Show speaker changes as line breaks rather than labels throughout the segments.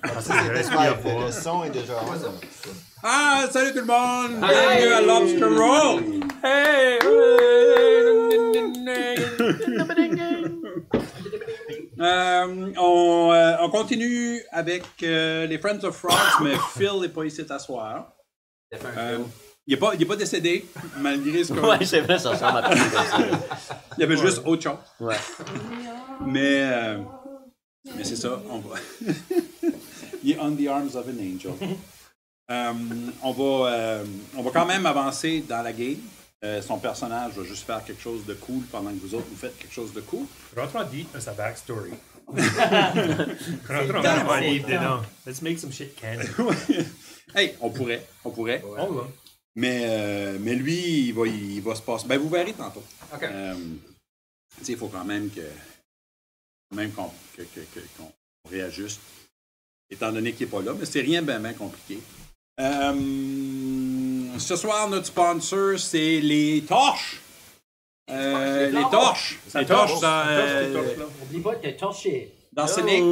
Le son est déjà on.
Ah, salut tout le monde! Bienvenue à Lobster Roll! Hey! On continue avec les Friends of Frogs, mais Phil n'est pas ici à soir. Il n'est pas décédé, malgré ce qu'on...
Ouais, c'est vrai, ça ressemble à plus comme ça.
Il y avait juste autre chose.
Ouais.
Mais c'est ça, on va... Il est on the arms of an angel. On va quand même avancer dans la game. Son personnage va juste faire quelque chose de cool pendant que vous autres vous faites quelque chose de cool.
Rentrons deep dans sa backstory. Rentrons vraiment deep dedans. Let's make some shit canon.
Hey, on pourrait.
On va.
Mais lui, il va se passer. Ben, vous verrez tantôt.
OK.
Il faut quand même qu'on réajuste, étant donné qu'il n'est pas là, mais c'est rien de bien compliqué. Ce soir, notre sponsor, c'est les torches. Les torches. Les torches
Oublie pas de te torcher.
dans Scénic.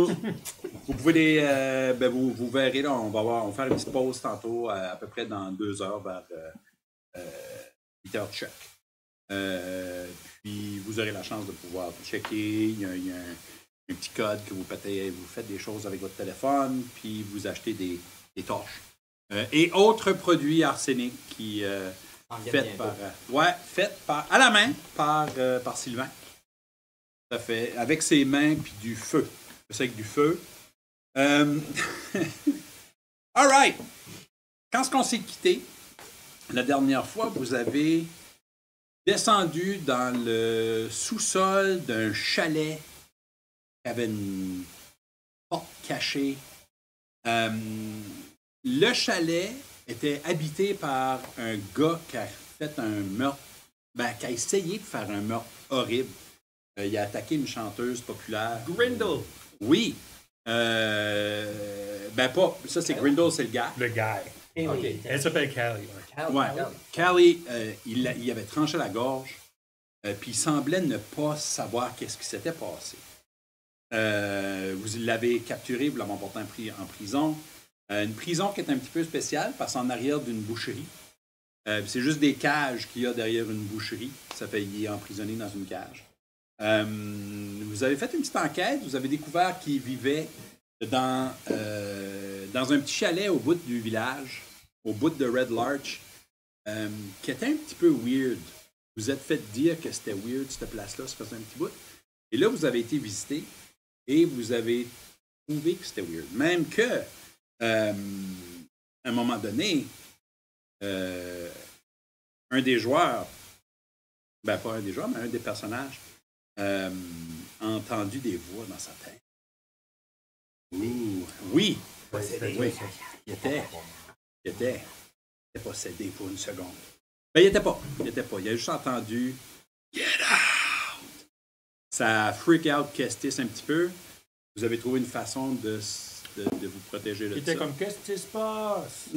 Vous pouvez les... vous verrez, là, on va faire une petite pause tantôt, à peu près dans 2 heures, vers 8 heures de check. Puis vous aurez la chance de pouvoir checker. Il y a un petit code que vous faites des choses avec votre téléphone, puis vous achetez des torches. Et autres produits arseniques qui faites par à la main par Sylvain. Ça fait avec ses mains puis du feu. C'est avec du feu. All right. Quand est-ce qu'on s'est quitté la dernière fois, vous avez descendu dans le sous-sol d'un chalet qui avait une porte cachée. Le chalet était habité par un gars qui a fait un meurtre, qui a essayé de faire un meurtre horrible. Il a attaqué une chanteuse populaire.
Grindle.
Oui. Ça c'est Grindle, c'est le gars.
Le guy.
Okay.
Elle s'appelle Callie.
Ouais. Callie, il avait tranché la gorge, puis il semblait ne pas savoir qu'est-ce qui s'était passé. Vous l'avez capturé, vous l'avez emporté en prison. Une prison qui est un petit peu spéciale, parce qu'en arrière d'une boucherie. C'est juste des cages qu'il y a derrière une boucherie. Ça fait qu'il est emprisonné dans une cage. Vous avez fait une petite enquête. Vous avez découvert qu'il vivait dans un petit chalet au bout du village, au bout de Red Larch, qui était un petit peu weird. Vous êtes fait dire que c'était weird, cette place-là, ça faisait un petit bout. Et là, vous avez été visité et vous avez trouvé que c'était weird. Même que à un moment donné, un des joueurs, pas un des joueurs, mais un des personnages, a entendu des voix dans sa tête. Ouh, oui! Oui, il était possédé pour une seconde. Il n'était pas. Il a juste entendu « Get out! » Ça a freak out Kestis un petit peu. Vous avez trouvé une façon de vous protéger de ça.
Il était comme, qu'est-ce qui se passe?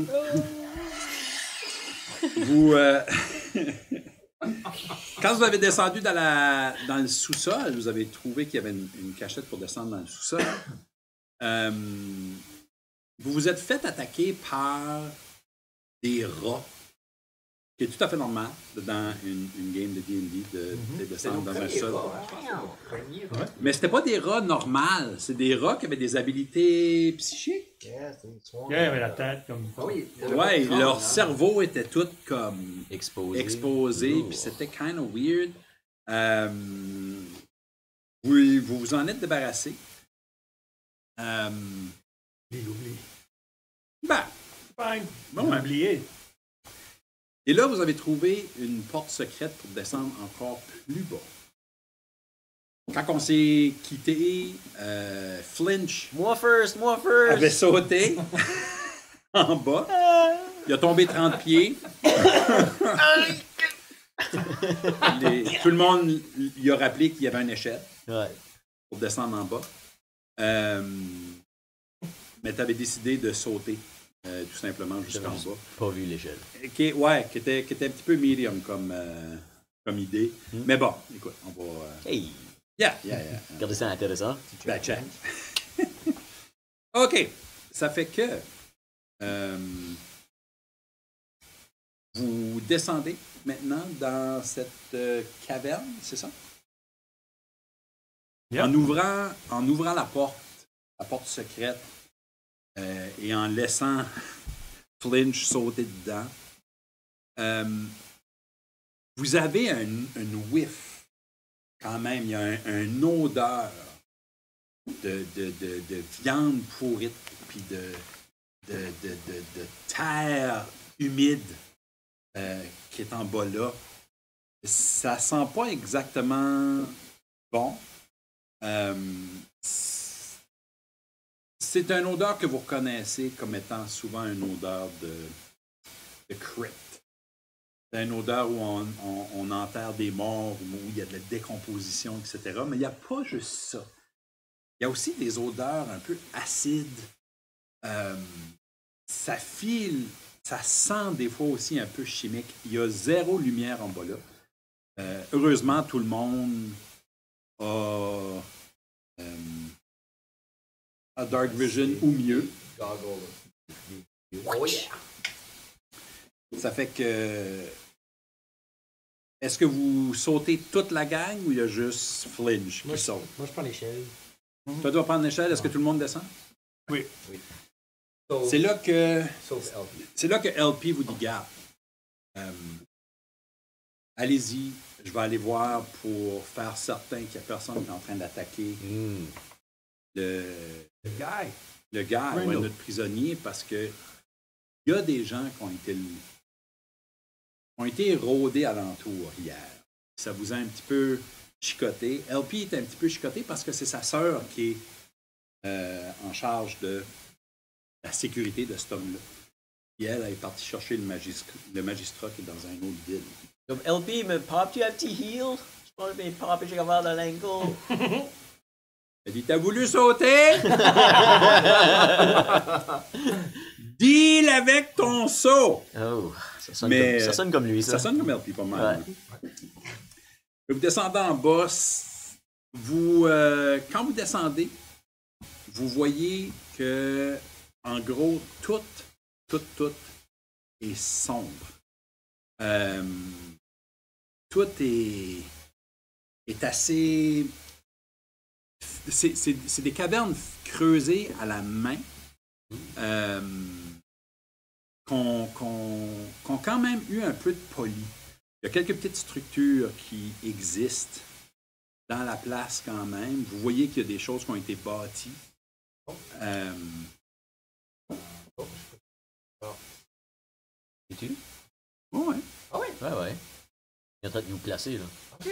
Quand vous avez descendu dans le sous-sol, vous avez trouvé qu'il y avait une cachette pour descendre dans le sous-sol. Vous vous êtes fait attaquer par des rats, qui est tout à fait normal dans une game de D&D de descendre dans un sol. Mais c'était pas des rats normales, c'est des rats qui avaient des habiletés psychiques.
Il y avait la tête comme...
Ouais, leur cerveau était tout comme
Exposé.
puis c'était kind of weird. Vous vous en êtes débarrassé.
L'oublie.
Ouais.
Oublié.
Et là, vous avez trouvé une porte secrète pour descendre encore plus bas. Quand on s'est quitté, Flinch
Moi first!
avait sauté en bas. Il a tombé 30 pieds. Tout le monde lui a rappelé qu'il y avait une échelle pour descendre en bas. Mais tu avais décidé de sauter. Tout simplement jusqu'en bas.
Pas vu l'échelle.
Qui était un petit peu medium comme idée. Mais bon, écoute, on va...
Hey!
Yeah.
Regardez ça intéressant.
Check. OK. ça fait que vous descendez maintenant dans cette caverne, c'est ça?
Yep.
En ouvrant la porte secrète, et en laissant Flinch sauter dedans, vous avez un whiff quand même. Il y a une odeur de viande pourrite puis de terre humide qui est en bas là. Ça sent pas exactement bon. C'est une odeur que vous reconnaissez comme étant souvent une odeur de crypt. C'est une odeur où on enterre des morts, où il y a de la décomposition, etc. Mais il n'y a pas juste ça. Il y a aussi des odeurs un peu acides. Ça file, ça sent des fois aussi un peu chimique. Il y a zéro lumière en bas là. Heureusement, tout le monde a Dark Vision ou mieux.
Oh yeah!
Ça fait que... Est-ce que vous sautez toute la gang ou il y a juste Flinch qui saute?
Moi, je prends l'échelle.
Toi, tu vas prendre l'échelle. Est-ce que tout le monde descend?
Oui.
C'est là que...
Sauf LP.
C'est là que LP vous dit, garde. Allez-y, je vais aller voir pour faire certain qu'il n'y a personne qui est en train d'attaquer le gars, ouais, notre prisonnier, parce que il y a des gens qui ont été rôdés alentour hier. Ça vous a un petit peu chicoté. LP est un petit peu chicoté parce que c'est sa sœur qui est en charge de la sécurité de cet homme-là. Et elle est partie chercher le magistrat qui est dans un autre ville.
Comme LP, me pop-tu un petit heel? Je pense que je vais popper, j'ai avoir de l'ankle.
Elle dit, t'as voulu sauter? Deal avec ton saut!
Oh, ça sonne comme lui, ça.
Ça sonne comme LP, pas mal.
Ouais.
Vous descendez en bas. Quand vous descendez, vous voyez que, en gros, tout est sombre. Tout est assez... C'est des cavernes creusées à la main qu'on quand même eu un peu de poli. Il y a quelques petites structures qui existent dans la place quand même. Vous voyez qu'il y a des choses qui ont été bâties.
Es-tu?
Ouais.
Ah oui?
Ouais. Il est en train de nous placer, là.
OK.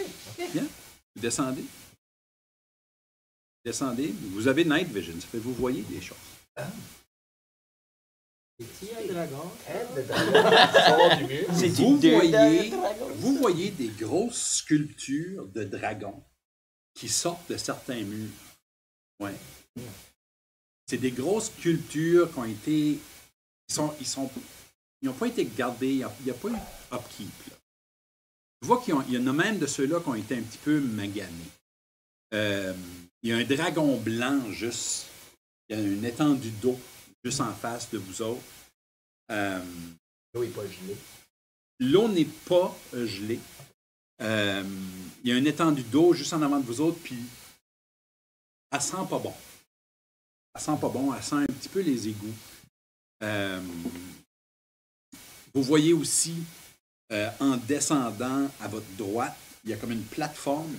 Bien. Vous descendez. Vous avez Night Vision. Ça fait que vous voyez des choses.
Des petits dragons. Aide de dragon. Sort du mur.
Vous voyez des grosses sculptures de dragons qui sortent de certains murs. Ouais. C'est des grosses sculptures qui ont été... Ils n'ont pas été gardés. Il n'y a pas eu upkeep. Là. Je vois qu'il y en a même de ceux-là qui ont été un petit peu maganés. Il y a un dragon blanc juste. Il y a une étendue d'eau juste en face de vous autres.
L'eau n'est pas gelée.
L'eau n'est pas gelée. Il y a une étendue d'eau juste en avant de vous autres, puis elle sent pas bon. Elle sent un petit peu les égouts. Vous voyez aussi, en descendant à votre droite, il y a comme une plateforme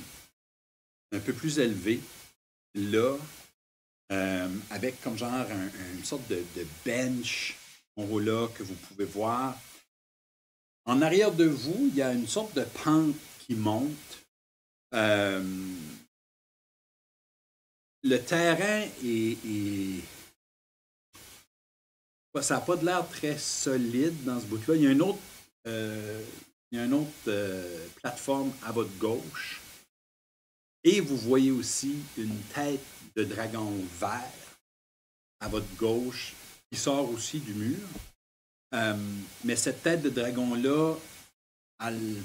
un peu plus élevée, là, avec comme genre une sorte de bench en haut là que vous pouvez voir. En arrière de vous, il y a une sorte de pente qui monte. Le terrain ça n'a pas de l'air très solide dans ce bout-là. Il y a une autre plateforme à votre gauche. Et vous voyez aussi une tête de dragon vert à votre gauche qui sort aussi du mur. Mais cette tête de dragon-là, elle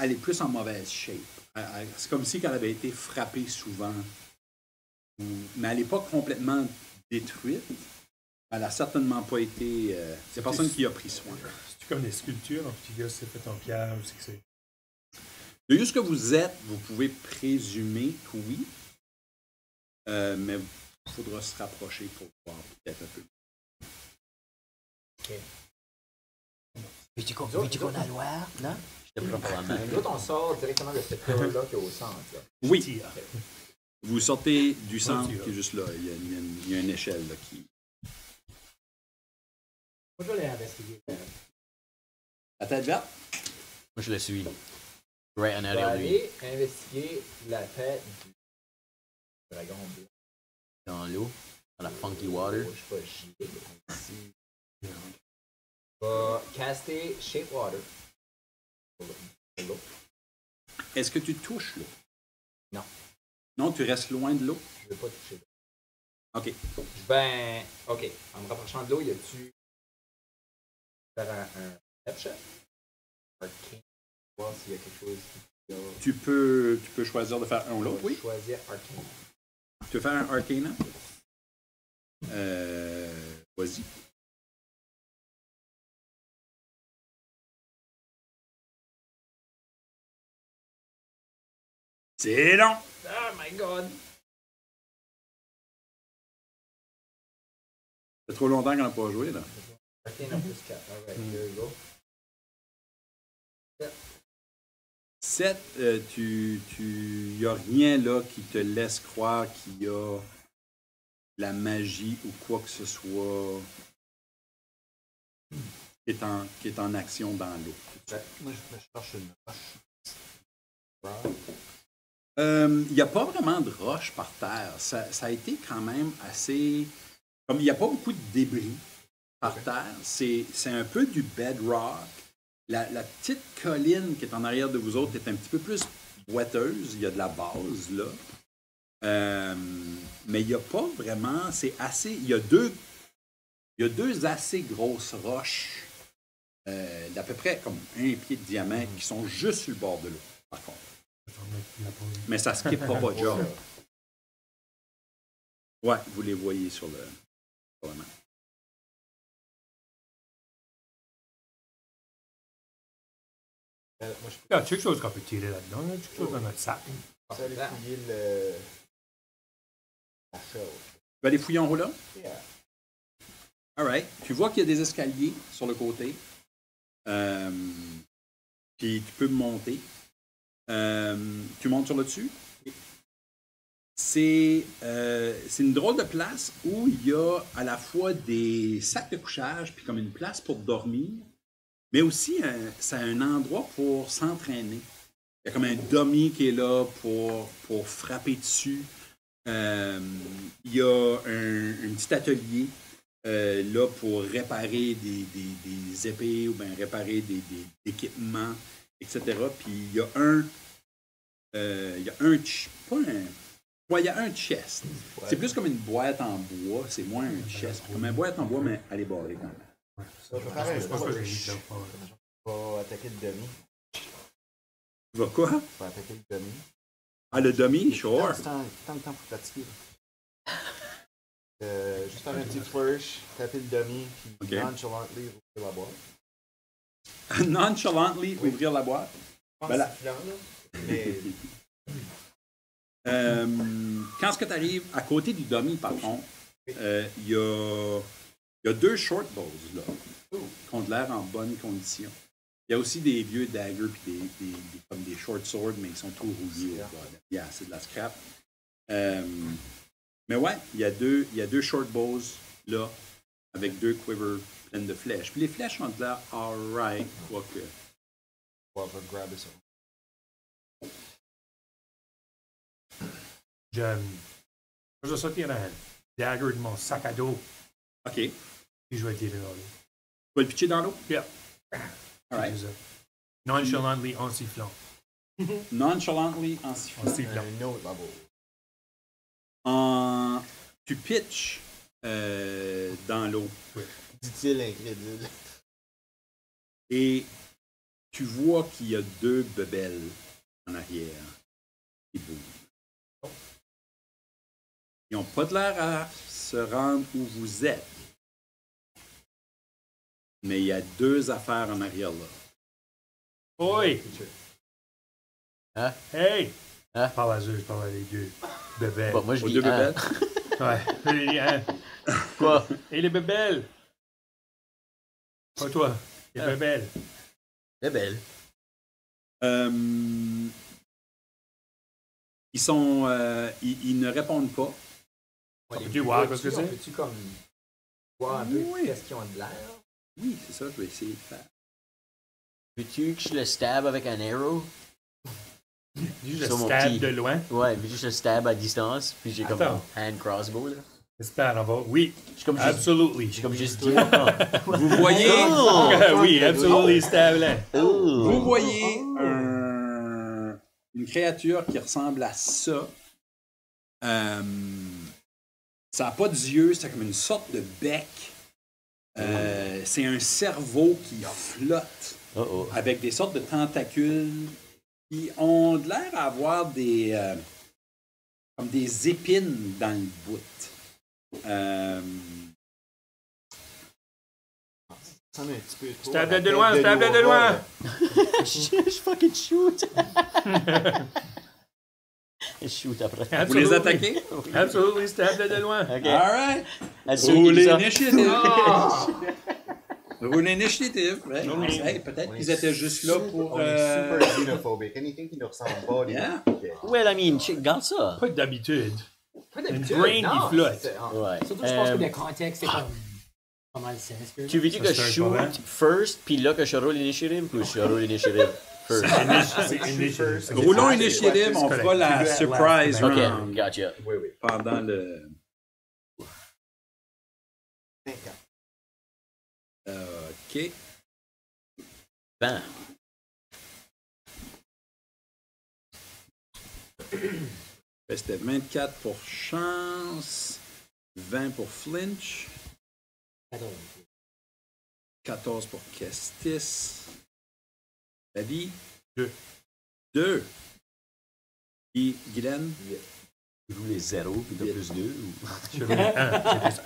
est plus en mauvaise shape. C'est comme si elle avait été frappée souvent mais elle n'est pas complètement détruite. Elle n'a certainement pas été... c'est personne qui a pris soin.
C'est comme des sculptures, un petit gars s'est fait en pierre, c'est que c'est...
De juste que vous êtes, vous pouvez présumer que oui, mais il faudra se rapprocher pour voir peut-être un peu.
OK.
Veux-tu qu'on a Loire? Non? Je te prends pour la main.
Nous autres, on sort directement de cette tour-là qui est au centre. Là.
Oui, vous sortez du centre
tire.
qui est juste là. Il y a une échelle là, qui...
Moi, je vais aller investiguer.
La tête verte?
Moi, je le suis. Right en
Je vais
arrière de lui.
aller investiguer la tête du dragon bleu.
Dans l'eau. Dans la funky water.
Je sais pas, j'y vais ici. Je vais caster Shape Water. Sur l'eau.
Est-ce que tu touches l'eau?
Non.
Non, tu restes loin de l'eau?
Je ne veux pas toucher l'eau.
OK.
Ben, OK. En me rapprochant de l'eau, y a-tu faire un perception? Arcane. Voir s'il y a quelque chose qui va...
Tu peux choisir de faire un ou l'autre, oui?
Choisir Arcane.
Tu veux faire un Arcana? Vas-y. C'est long!
Oh my god!
C'est trop longtemps qu'on n'a pas joué, là.
Arcane en plus 4. Alright, here we go.
7, il n'y a rien là qui te laisse croire qu'il y a la magie ou quoi que ce soit qui est en action dans l'eau.
Moi, je cherche une roche.
Il n'y a pas vraiment de roche par terre. Ça a été quand même assez... Comme il n'y a pas beaucoup de débris par terre, c'est un peu du bedrock. La petite colline qui est en arrière de vous autres est un petit peu plus boiteuse. Il y a de la base, là. Mais il n'y a pas vraiment... C'est assez... Il y a deux assez grosses roches d'à peu près comme 1 pied de diamètre qui sont juste sur le bord de l'eau, par contre. Mais ça ne skippera pas de job. Ouais, vous les voyez sur le map.
Moi, je
Il y a quelque chose qu'on peut tirer là-dedans, là, quelque chose dans notre sac.
peux aller fouiller la chose.
Tu vas aller fouiller en haut là?
Yeah.
All right. Tu vois qu'il y a des escaliers sur le côté. Puis tu peux monter. Tu montes sur le dessus. C'est une drôle de place où il y a à la fois des sacs de couchage puis comme une place pour dormir, mais aussi c'est un endroit pour s'entraîner. Il y a comme un dummy qui est là pour frapper dessus. Il y a un petit atelier là pour réparer des épées ou bien réparer des équipements, etc. Puis il y a il y a un chest. C'est plus comme une boîte en bois, c'est moins un chest. Comme une boîte en bois, mais elle est barrée quand même.
Je vais faire un
C'est pas ça que j'ai
push.
dit.
Je vais attaquer le demi.
Tu vas quoi?
Je vais attaquer le demi.
Ah, le dummy, sure.
Tant de temps pour fatiguer. Juste faire un petit flourish, taper le demi, puis
Ok.
nonchalantly ouvrir la boîte.
Nonchalantly
Oui.
ouvrir la boîte.
Je pense
Ben là.
que c'est filant, là. Mais
Quand tu arrives à côté du dummy, par contre, il y a 2 short bows là, qui ont de l'air en bonne condition. Il y a aussi des vieux daggers puis comme des short swords, mais ils sont tout rouillés. Yeah, c'est de la scrap. Mais ouais, il y a deux short bows là, avec 2 quivers pleines de flèches. Puis les flèches ont de l'air alright, quoique.
On va grabber ça.
Je vais sortir un dagger de mon sac à dos,
OK. Tu
puis je vais tirer dans l'eau.
vas le pitcher dans l'eau?
Yeah.
Alright.
C'est ça. Nonchalantly en sifflant.
Nonchalantly en sifflant.
En sifflant.
Un autre level.
Tu pitches dans l'eau
Dit-il incrédule.
et tu vois qu'il y a 2 bebelles en arrière qui bougent. Ils n'ont pas de l'air à se rendre où vous êtes. Mais il y a 2 affaires en arrière là.
Oi!
Hein?
Hey!
Hein?
Parle à eux, je parle à les deux. Bébelles.
Bon, moi, je
Aux
dis
2
hein.
bébelles.
Ouais. J'ai dit, hein?
Quoi?
Et les bébelles? Pas toi. Les bébelles.
C'est belle.
Ils sont. Ils ne répondent pas.
Peux-tu voir ce que c'est?
Peux-tu comme voir un peu
Oui.
qu'est-ce qu'ils ont de l'air?
Oui, c'est ça, je vais essayer de faire.
Veux-tu que je le stab avec un arrow?
Dis, je
Sur mon
stab
petit-
de loin.
Ouais, veux-tu que je le stab à distance? Puis j'ai comme
Attends.
un hand crossbow, là.
J'espère, on va. Oui,
Je suis comme juste,
absolutely.
j'ai comme juste dit. Oh.
Vous voyez.
Oui, absolutely stab là.
Vous voyez une créature qui ressemble à ça. Ça n'a pas d'yeux, c'est comme une sorte de bec. C'est un cerveau qui flotte
Oh oh.
avec des sortes de tentacules qui ont de l'air à avoir des comme des épines dans le bout.
Ça me un petit peu trop.
Stab
à la
de loin,
tête
stab de
Nova,
loin.
là.
Je fucking shoot. Je shoot après.
Vous les attaquez?
Absolutely stab de loin.
Ok.
All right.
À ceux qui
Roulez
disent ça.
l'initiative. Roulez l'initiative. Ouais. Hey, peut-être qu'ils étaient juste là pour...
On est super xénophobique. Anything qui nous ressemble pas.
Yeah.
Well, I mean, regarde ça.
Pas d'habitude.
Pas
Une
d'habitude,
brain
non,
qui flotte.
Ouais.
Surtout, je pense que le contexte, c'est comme pas mal sinister.
Tu veux-dire
Ça,
que
c'est un
je
problème.
shoot first, puis là que je roule l'initiative, ou je roule l'initiative first?
C'est initiative.
Roulons
c'est
l'initiative, on
correct.
fera la
Tu veux
surprise
Ok,
round
gotcha.
Oui, oui.
pendant le...
50.
OK.
Ben,
C'était 24 pour chance, 20 pour flinch, 14 pour Kestis. David?
2.
2. Et Guylaine?
je joue les 0, puis t'as plus 2.
Je roule 1. C'est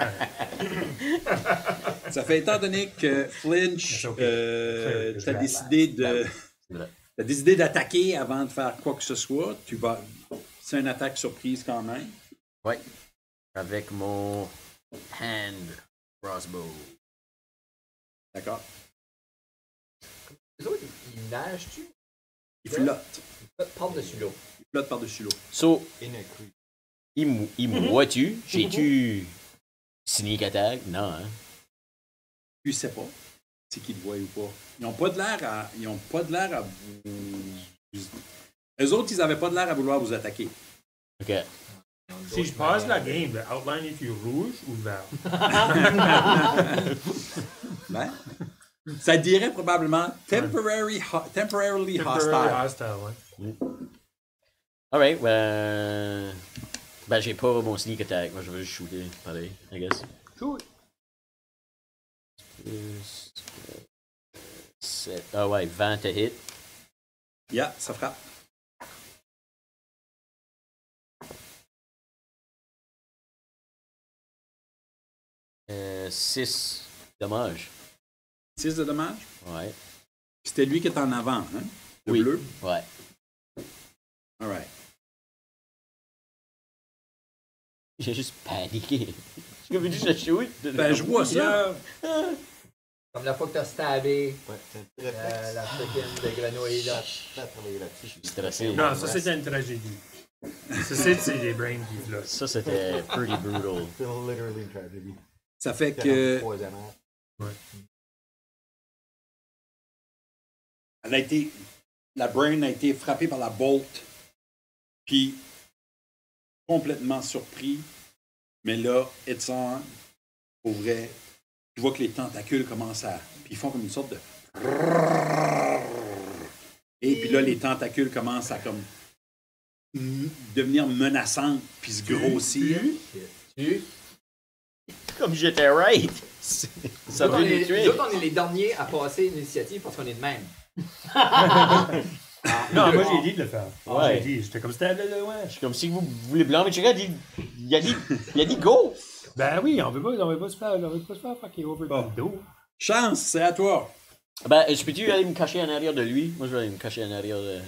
plus 1.
Ça fait étant donné que Flinch,
C'est ok.
t'as décidé de...
C'est vrai.
T'as décidé d'attaquer avant de faire quoi que ce soit. Tu vas... C'est une attaque surprise quand même.
Ouais. Avec mon hand crossbow.
D'accord?
Les autres, ils nagent-tu?
Il flotte.
Ils flottent par-dessus l'eau.
Il flotte par-dessus l'eau.
So,
In a creek.
il me voit-tu? J'ai-tu sneak attack? Non, hein?
Tu sais pas si qu'ils te voient ou pas. Ils n'ont pas de l'air à... Ils ont pas de l'air à vous... Eux autres, ils n'avaient pas de l'air à vouloir vous attaquer.
Ok.
Si je passe la game, le outline est-tu rouge ou vert?
Ben, ça dirait probablement temporarily hostile.
Hostile, ouais.
Alright, ben j'ai pas mon sneak attack. Moi, je vais juste shooter, pareil, I guess.
Shoot.
Plus 7. Ah ouais, 20 to hit.
Yeah, ça frappe.
Euh, 6 dommages.
6 de dommages.
Ouais.
C'était lui qui est en avant, hein? Le
Oui.
bleu.
Ouais.
All right.
J'ai juste paniqué. Je veux juste le shoot.
Ben, je vois ça.
Comme la fois que t'as stabé
Ouais, c'est un réflexe.
la freaking de grenouille là.
Je vais travailler là-dessus.
Je suis stressé.
Non, ça c'était une tragédie. Ça c'est des brains qui flottent.
Ça, c'était pretty brutal.
C'est literally une tragédie.
Ça fait
C'est
que...
empoisonnant.
Elle a été... La brain a été frappée par la bolt, puis complètement surpris. Mais là, Edson, pour vrai, tu vois que les tentacules commencent à... Puis ils font comme une sorte de... Et puis là, les tentacules commencent à comme devenir menaçantes, puis se grossir.
Comme j'étais right. Ça
Nous,
veut nous tuer.
on est les derniers à passer l'initiative parce qu'on est de même.
Non, moi j'ai dit de le faire.
Ouais.
J'ai dit, j'étais comme stab de loin.
Je suis comme si vous voulez blanc, mais tu regardes, Il a dit go!
Ben oui, on veut pas se faire fucker over
Bon.
dans le dos.
Chance, c'est à toi.
Ben, je peux-tu aller me cacher en arrière de lui? Moi, je vais aller me cacher en arrière de...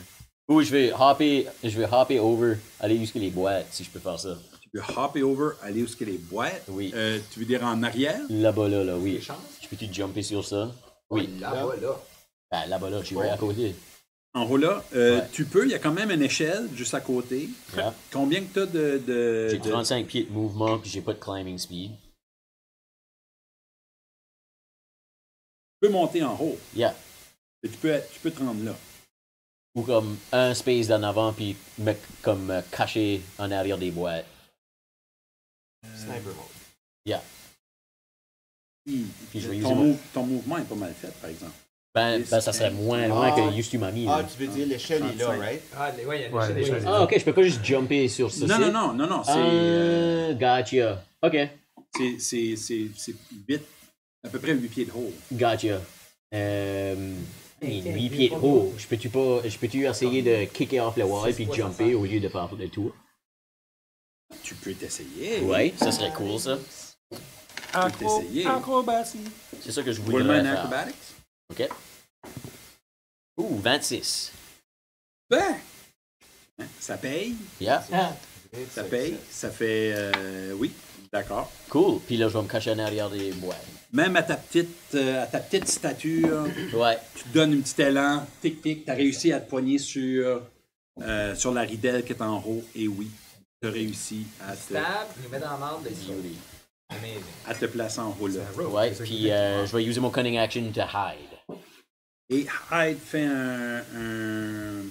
Ou je vais hopper over, aller jusqu'à les boîtes, si je peux faire ça.
Tu peux hopper over, aller où est-ce qu'il y a les boîtes.
Oui.
Tu veux dire en arrière?
Là-bas, là, oui.
Des chances?
Je peux-tu jumper sur ça? Oui.
Là-bas, là.
Ben, là-bas, là, je suis à côté.
En haut là,
Ouais.
tu peux, il y a quand même une échelle juste à côté.
Yeah.
Combien que tu as de...
J'ai 35 pieds de mouvement, puis j'ai pas de climbing speed.
Tu peux monter en haut.
Yeah.
Et tu peux te rendre là.
Ou comme un space d'en avant, puis me cacher en arrière des boîtes.
Sniper mode.
Yeah. Puis je vais user
Ton mouvement est pas mal fait, par exemple.
Ben, ça serait moins loin
Ah.
que Used to Mami.
Ah,
là.
tu veux dire l'échelle est là,
35.
right?
Ah, ouais, il y a une
Ouais,
échelle.
l'échelle.
Ah, ok, je peux pas juste jumper sur ça.
Non, c'est
Gotcha. Ok,
c'est 8, à peu près 8 pieds de haut.
gotcha. 8 pieds de haut. Je peux-tu essayer de kicker off le wall puis jumper au lieu de faire le tour?
Tu peux t'essayer.
Ouais, ça serait cool, ça.
peux t'essayer.
Acrobatie.
C'est ça que je
Roll-moi
voudrais
un
faire.
acrobatics.
Ok. Ouh, 26.
Ben! Ça paye.
Yeah,
Ah,
Ça paye. Ça fait... oui, d'accord.
cool. Puis là, je vais me cacher en arrière des boîtes.
Même à ta petite stature,
Ouais.
tu te donnes un petit élan, tic-tic, tu as réussi à te poigner sur la ridelle qui est en haut, et oui, tu as réussi
Stab, il nous met dans la marde, les
Beauty.
Amazing.
à te placer en haut là.
Ouais, puis je vais user mon cunning action to hide.
Et Hyde fait un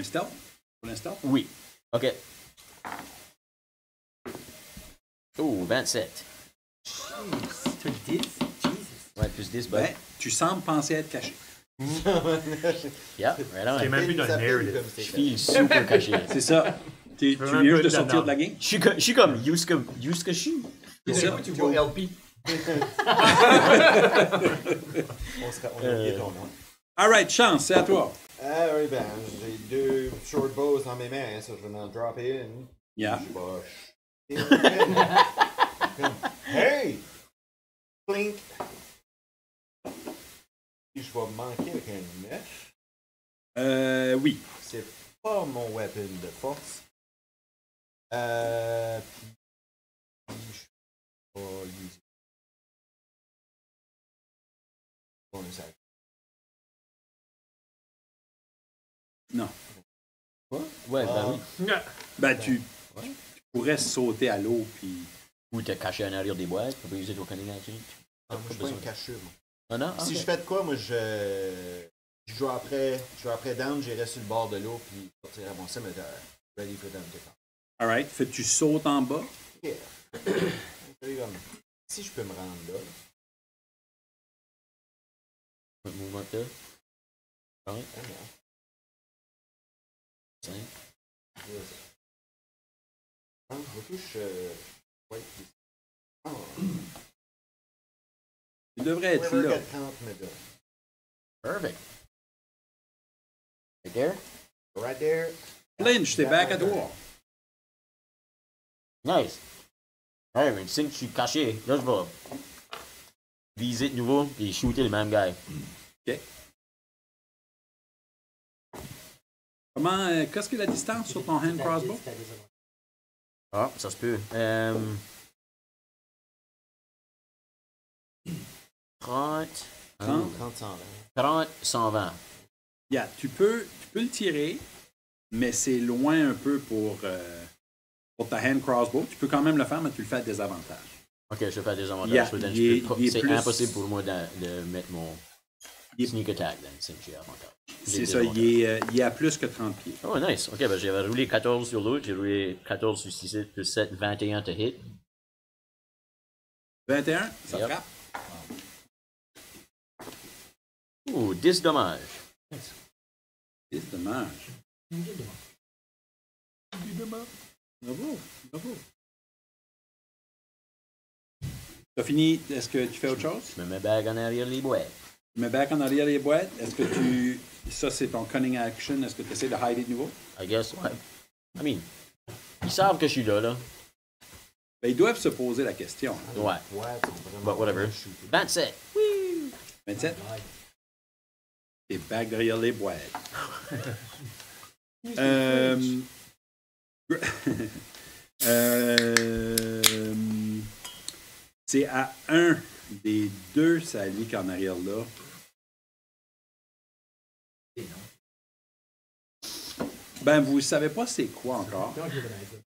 stealth pour l'instant.
Oui. Ok. Ouh, 27.
tu le dis? Jesus.
Ouais, plus 10,
Ben,
ben.
tu sembles penser être caché.
Yeah, right on.
C'est même plus dans le
Ça fait
narrative.
comme
Je
c'est
file super caché.
C'est ça. Tu
veux un
viens
peu
juste de
de
sortir de la
dedans.
game.
Je suis comme Yuska Shu.
C'est ça.
Tu vois LP.
On a oublié ton nom.
All right, chance, c'est à toi.
Ah oui, ben, j'ai 2 short bows dans mes mains, ça, je vais en dropper une.
Yeah.
Je vais comme, hey! Clink! Puis je vais manquer avec un 9.
Oui.
C'est pas mon weapon de force. Puis je vais l'utiliser. Bonus action.
Non.
Ouais, ben oui.
Ben, tu pourrais sauter à l'eau, puis...
Ou te cacher en arrière des boîtes. Tu peux user ton cunning action.
Ah, moi, je suis pas une cacheux, moi.
Ah non?
Si je fais de quoi, moi, je dropperais down, j'irais sur le bord de l'eau, puis je sortirais mon cimetière. Ready for them to come.
All right. Fait que tu sautes en bas.
Yeah. C'est comme, si je peux me rendre là.
Un mouvement de... Ouais.
Ah, non.
5.
Ah, je touche. Ouais. Ah.
Tu devrais être
Whoever
là.
got 30 me donne.
Perfect. Right there?
Right there.
Flinch, t'es back à toi.
Nice. Ouais, mais tu sais que je suis caché. Là, je vais viser de nouveau et shooter le même gars.
OK. Comment, qu'est-ce que la distance sur ton hand crossbow?
Ah, ça se peut. 30.
30, 120.
30, 120.
Yeah, tu peux le tirer, mais c'est loin un peu pour ta hand crossbow. Tu peux quand même le faire, mais tu le fais à désavantage.
Ok, je vais faire des avantages.
Yeah,
so then
il est-
je peux pas-
il est
c'est
plus-
impossible pour moi de mettre mon
Il est-
sneak attack, then, si j'ai avantage. J'ai
C'est
des
ça,
avantages.
il est à plus que 30 pieds.
Oh, nice. Ok, ben j'avais roulé 14 sur l'autre, j'ai roulé 14 sur 6, plus 7, 21 to hit.
21, ça
Yep.
frappe.
Ouh, 10 dommages.
C'est dommage. Bravo, bravo. T'as fini, est-ce que tu fais autre chose?
Je me mets back en arrière les boîtes.
Tu mets back en arrière les boîtes. Est-ce que tu... Ça, c'est ton cunning action. Est-ce que tu essaies de hider de nouveau?
I guess, ouais. I mean, ils savent que je suis là, là.
Ben, ils doivent se poser la question.
Ouais.
Ouais, c'est vraiment
But whatever.
shooter.
27.
27. Et back derrière les boîtes. C'est à un des deux saliques en arrière là. Ben, vous savez pas c'est quoi encore.
Don't humanize them.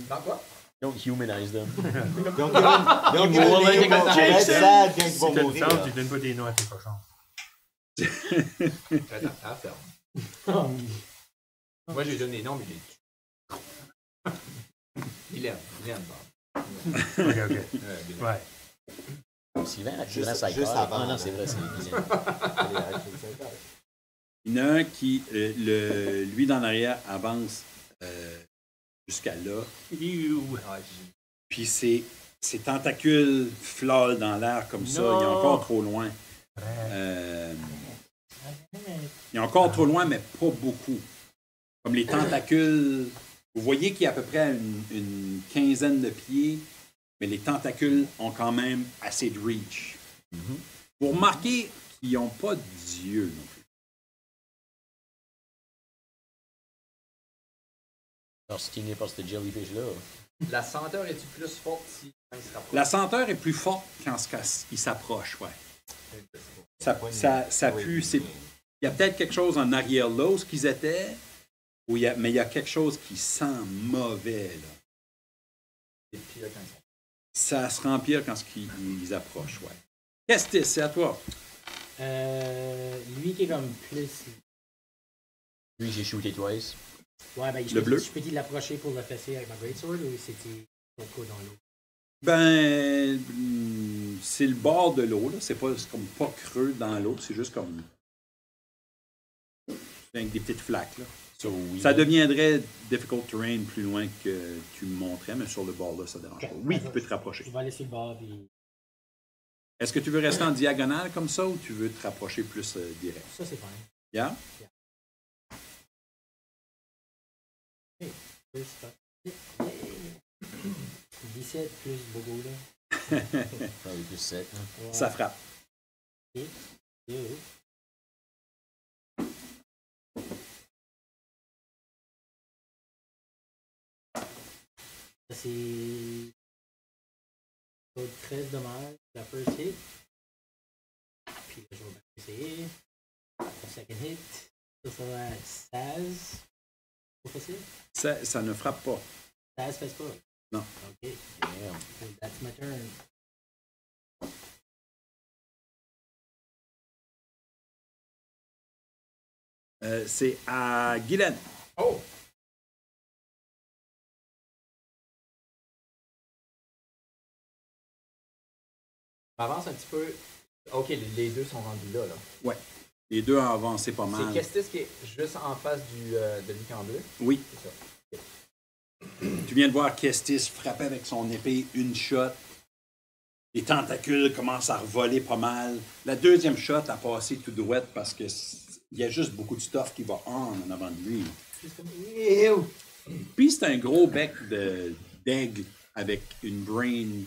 Dans quoi?
Don't humanize them.
Donc, ils vont
Jason.
être sad quand ils
Si
vont
t'as une
mourir.
ferme, tu donnes pas des noix à tes cochons.
Très à la ferme. Moi, j'ai donné des noms, mais j'ai tué. Vilaine, Bob.
OK.
Vilaine.
Ouais.
Sylvain,
Juste-
actuellement, ça
juste avant,
Ah non,
là.
c'est vrai, c'est Guillaume.
Il y en a un qui, lui dans l'arrière, avance jusqu'à là.
Ah,
Puis ses tentacules flôlent dans l'air comme ça.
Non.
Il est encore trop loin. Il est encore trop loin, mais pas beaucoup. Comme les tentacules. Vous voyez qu'il y a à peu près une quinzaine de pieds, mais les tentacules ont quand même assez de reach. Vous remarquez qu'ils n'ont pas d'yeux non plus.
Alors, stigné par ce jellyfish-là.
La senteur est-tu plus forte si quand il se rapproche?
La senteur est plus forte quand il s'approche, ouais. Ça pue. Il y a peut-être quelque chose en arrière là où qu'ils étaient, mais il y a quelque chose qui sent mauvais, là.
C'est pire quand ils sont.
Ça se remplit quand ils approchent, ouais. Qu'est-ce que c'est à toi?
Lui qui est comme plus.
Lui, j'ai shooté twice.
Ouais, ben,
Le bleu?
Je peux-tu l'approcher pour le fesser avec ma greatsword ou c'était ton coup dans l'eau?
Ben, c'est le bord de l'eau, là. C'est comme pas creux dans l'eau, c'est juste comme. Avec des petites flaques, là.
So, oui.
Ça deviendrait difficult terrain plus loin que tu me montrais, mais sur le bord là, ça dérange pas. Oui, tu peux te rapprocher.
Je vais aller sur le bord puis.
Est-ce que tu veux rester en diagonale comme ça ou tu veux te rapprocher plus direct?
Ça, c'est fine.
Yeah?
Plus, yeah. 17 plus Bobo là.
Ah oui, plus 7.
Ouais.
Ça frappe.
Ok. Deux. Ça, c'est. 13 dommages, la first hit. Puis là, je vais bien essayer. Le second hit. Ça va être 16. Pas facile?
Ça ne frappe pas.
16 fait pas.
Non.
Ok.
Damn.
So that's my turn.
C'est à Guylaine.
Oh! Avance un petit peu. Ok, les deux sont rendus là.
Ouais. Les deux ont avancé pas mal.
C'est Kestis qui est juste en face de lui en bleu.
Oui.
C'est ça.
Tu viens de voir Kestis frapper avec son épée une shot. Les tentacules commencent à revoler pas mal. La deuxième shot a passé tout droit parce que il y a juste beaucoup de stuff qui va en avant de lui.
Juste comme. Ew!
Puis c'est un gros bec d'aigle avec une brain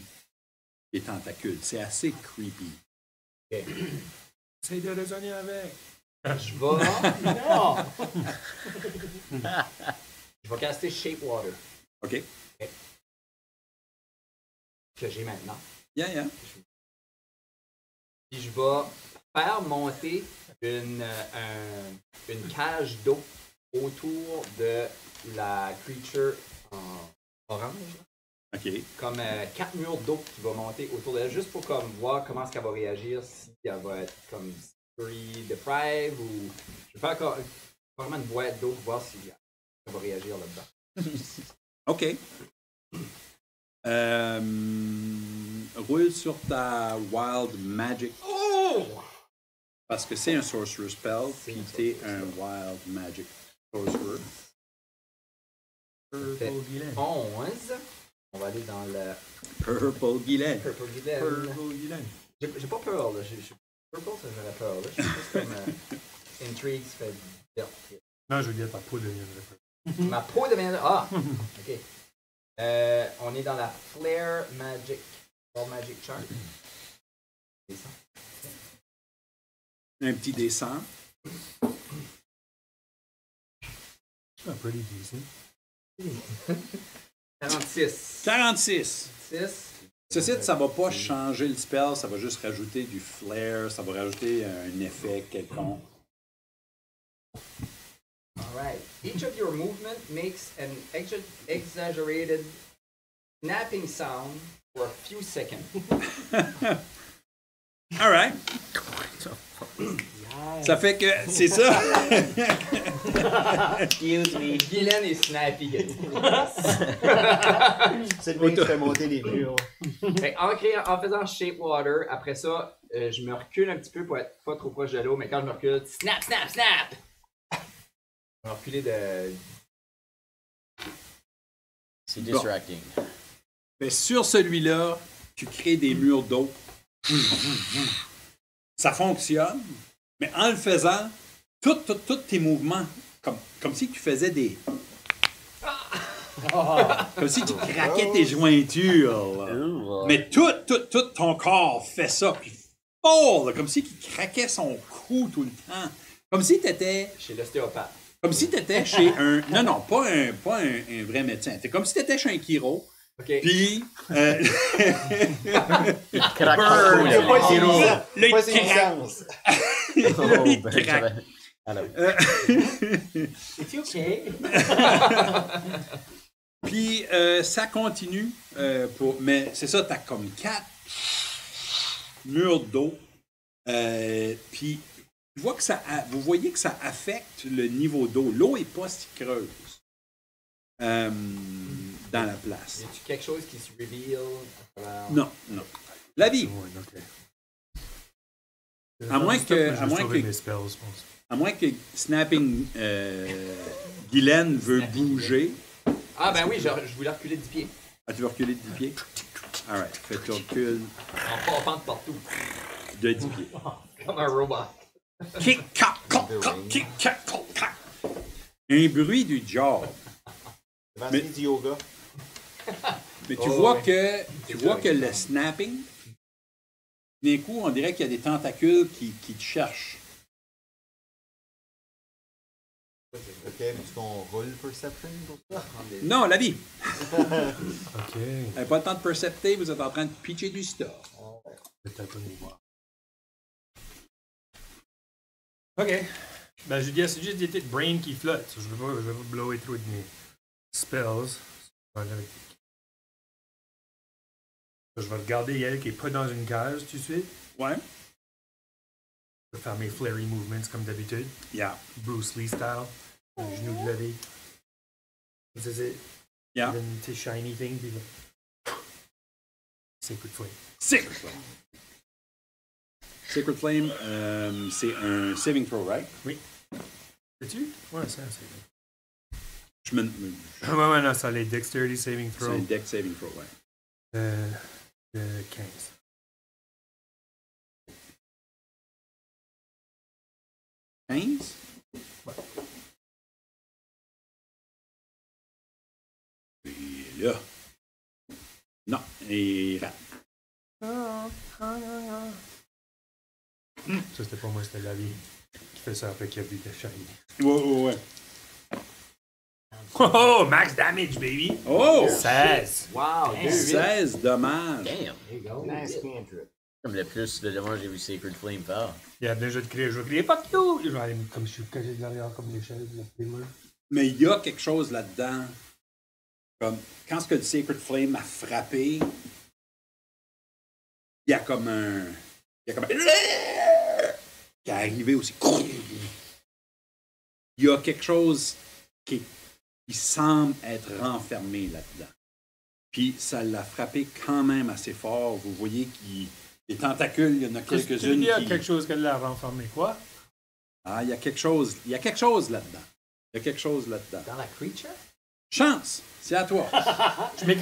et tentacules. C'est assez creepy.
Ok.
C'est de raisonner avec.
Je vais.
Non!
Je vais caster Shape Water.
OK?
Que j'ai maintenant.
Yeah.
Puis je vais faire monter une cage d'eau autour de la creature en orange.
OK.
Comme 4 murs d'eau qui va monter autour d'elle, juste pour comme voir comment est-ce qu'elle va réagir, si elle va être comme free deprive ou. Je vais faire carrément une boîte d'eau pour voir si elle va réagir là-dedans.
OK. Roule sur ta Wild Magic.
Oh!
Parce que c'est un Sorcerer Spell,
C'est
puis
un
t'es
Sorcerer
un
Spell.
Wild Magic Sorcerer.
Fait 11. On va aller dans le
Purple Guylaine.
Purple Guylaine. J'ai pas peur, là. Purple, ça j'aurais peur, là. Je suis juste comme Intrigue, ça fait vert.
Non, je veux dire, ta peau devient
Ma peau devient. Ah! Ok. On est dans la Flare Magic. Ball Magic Chart.
Un petit dessin.
Pretty decent.
46.
46.
6.
Ceci, ça va pas changer le spell, ça va juste rajouter du flair, ça va rajouter un effet quelconque.
Alright. Each of your movement makes an exaggerated snapping sound for a few seconds.
All right. Ça fait que c'est ça.
Excuse me.
Guylaine est snappy.
C'est le mec qui fait monter les murs.
Fait, en faisant Shape Water, après ça, je me recule un petit peu pour être pas trop proche de l'eau, mais quand je me recule, snap, snap, snap! Je vais reculer de.
C'est distracting.
Mais sur celui-là, tu crées des murs d'eau. Ça fonctionne, mais en le faisant, tous tes mouvements, comme si tu faisais des... Comme si tu craquais tes jointures. Là. Mais tout ton corps fait ça, puis fort, là, comme si tu craquait son cou tout le temps. Comme si tu étais...
Chez l'ostéopathe.
Comme si tu étais chez un... Non, pas un vrai médecin. C'est comme si tu étais chez un chiro.
OK.
Puis...
Craque
Il n'y a pas de
Là, il
pas de
craque.
licence.
Oh, ben, j'avais- Alors,
C'est OK.
Puis ça continue, mais c'est ça, t'as comme 4 murs d'eau. Puis vous voyez que ça affecte le niveau d'eau. L'eau n'est pas si creuse dans la place.
Y a-tu quelque chose qui se reveal?
Non. La vie,
Ouais, ok.
À moins que-
Je vais
à moins
sauver
que-
mes spells, je pense.
à moins que Snapping Guylaine veut bouger.
Ah, ben oui, je voulais reculer de 10 pieds.
Ah, tu veux reculer de 10 pieds? All right, fait que tu recules
En pompant de partout.
de 10 pieds.
Comme un robot.
Kick, cac, coc, coc, kick, cac, coc, cac. Un bruit du job.
Vaseline du yoga.
Mais tu
Oh,
vois
ouais.
que le snapping, d'un coup, on dirait qu'il y a des tentacules qui te cherchent.
Ok, mais est-ce qu'on roule Perception pour ça?
Non, la vie.
Ok.
Vous n'avez pas le temps de percepter, vous êtes en train de pitcher du stuff.
Peut-être aller voir. Ok. Ben, je dis, c'est juste des petites brains qui flottent. Je vais pas blower trop de mes spells. Je vais regarder elle qui est pas dans une cage tout de suite.
Ouais.
Je vais faire mes flary movements comme d'habitude.
Yeah.
Bruce Lee style. Un genou de levé. This is it.
Yeah.
Then tu sais, shiny thing. Puis là. Sacred Flame.
Sacred Flame. Sacred Flame, c'est un saving throw, right?
C'est-tu? Ouais, c'est.
Je me...
Ouais, non, ça les Dexterity Saving
C'est
Throw.
un deck saving throw, ouais.
15.
15? Et là. Non, et rate.
Ça, c'était pas moi, c'était la vie qui fait ça après qu'il a vu de shiny.
Ouais.
Oh, max damage, baby!
Oh!
16!
Wow,
16 dommages.
damn.
There you go.
Nice cantrip.
Comme le plus de dommages j'ai vu Sacred Flame faire.
Il y a déjà de crier, je vais crier fuck you! Je vais aller comme je suis caché derrière, comme l'échelle de la pillar.
Mais il y a quelque chose là-dedans. Comme quand ce que le Sacred Flame a frappé, il y a comme un. Il y a comme un. Qui est arrivé aussi. Il y a quelque chose qui semble être renfermé là-dedans. Puis ça l'a frappé quand même assez fort. Vous voyez qu'il. Les tentacules, il y en a quelques-unes
Il y a
qui.
quelque chose qu'elle l'a renfermé, quoi?
Ah, il y a quelque chose. Il y a quelque chose là-dedans. Il y a quelque chose là-dedans.
Dans la creature?
Chance! C'est à toi.
Je m'ai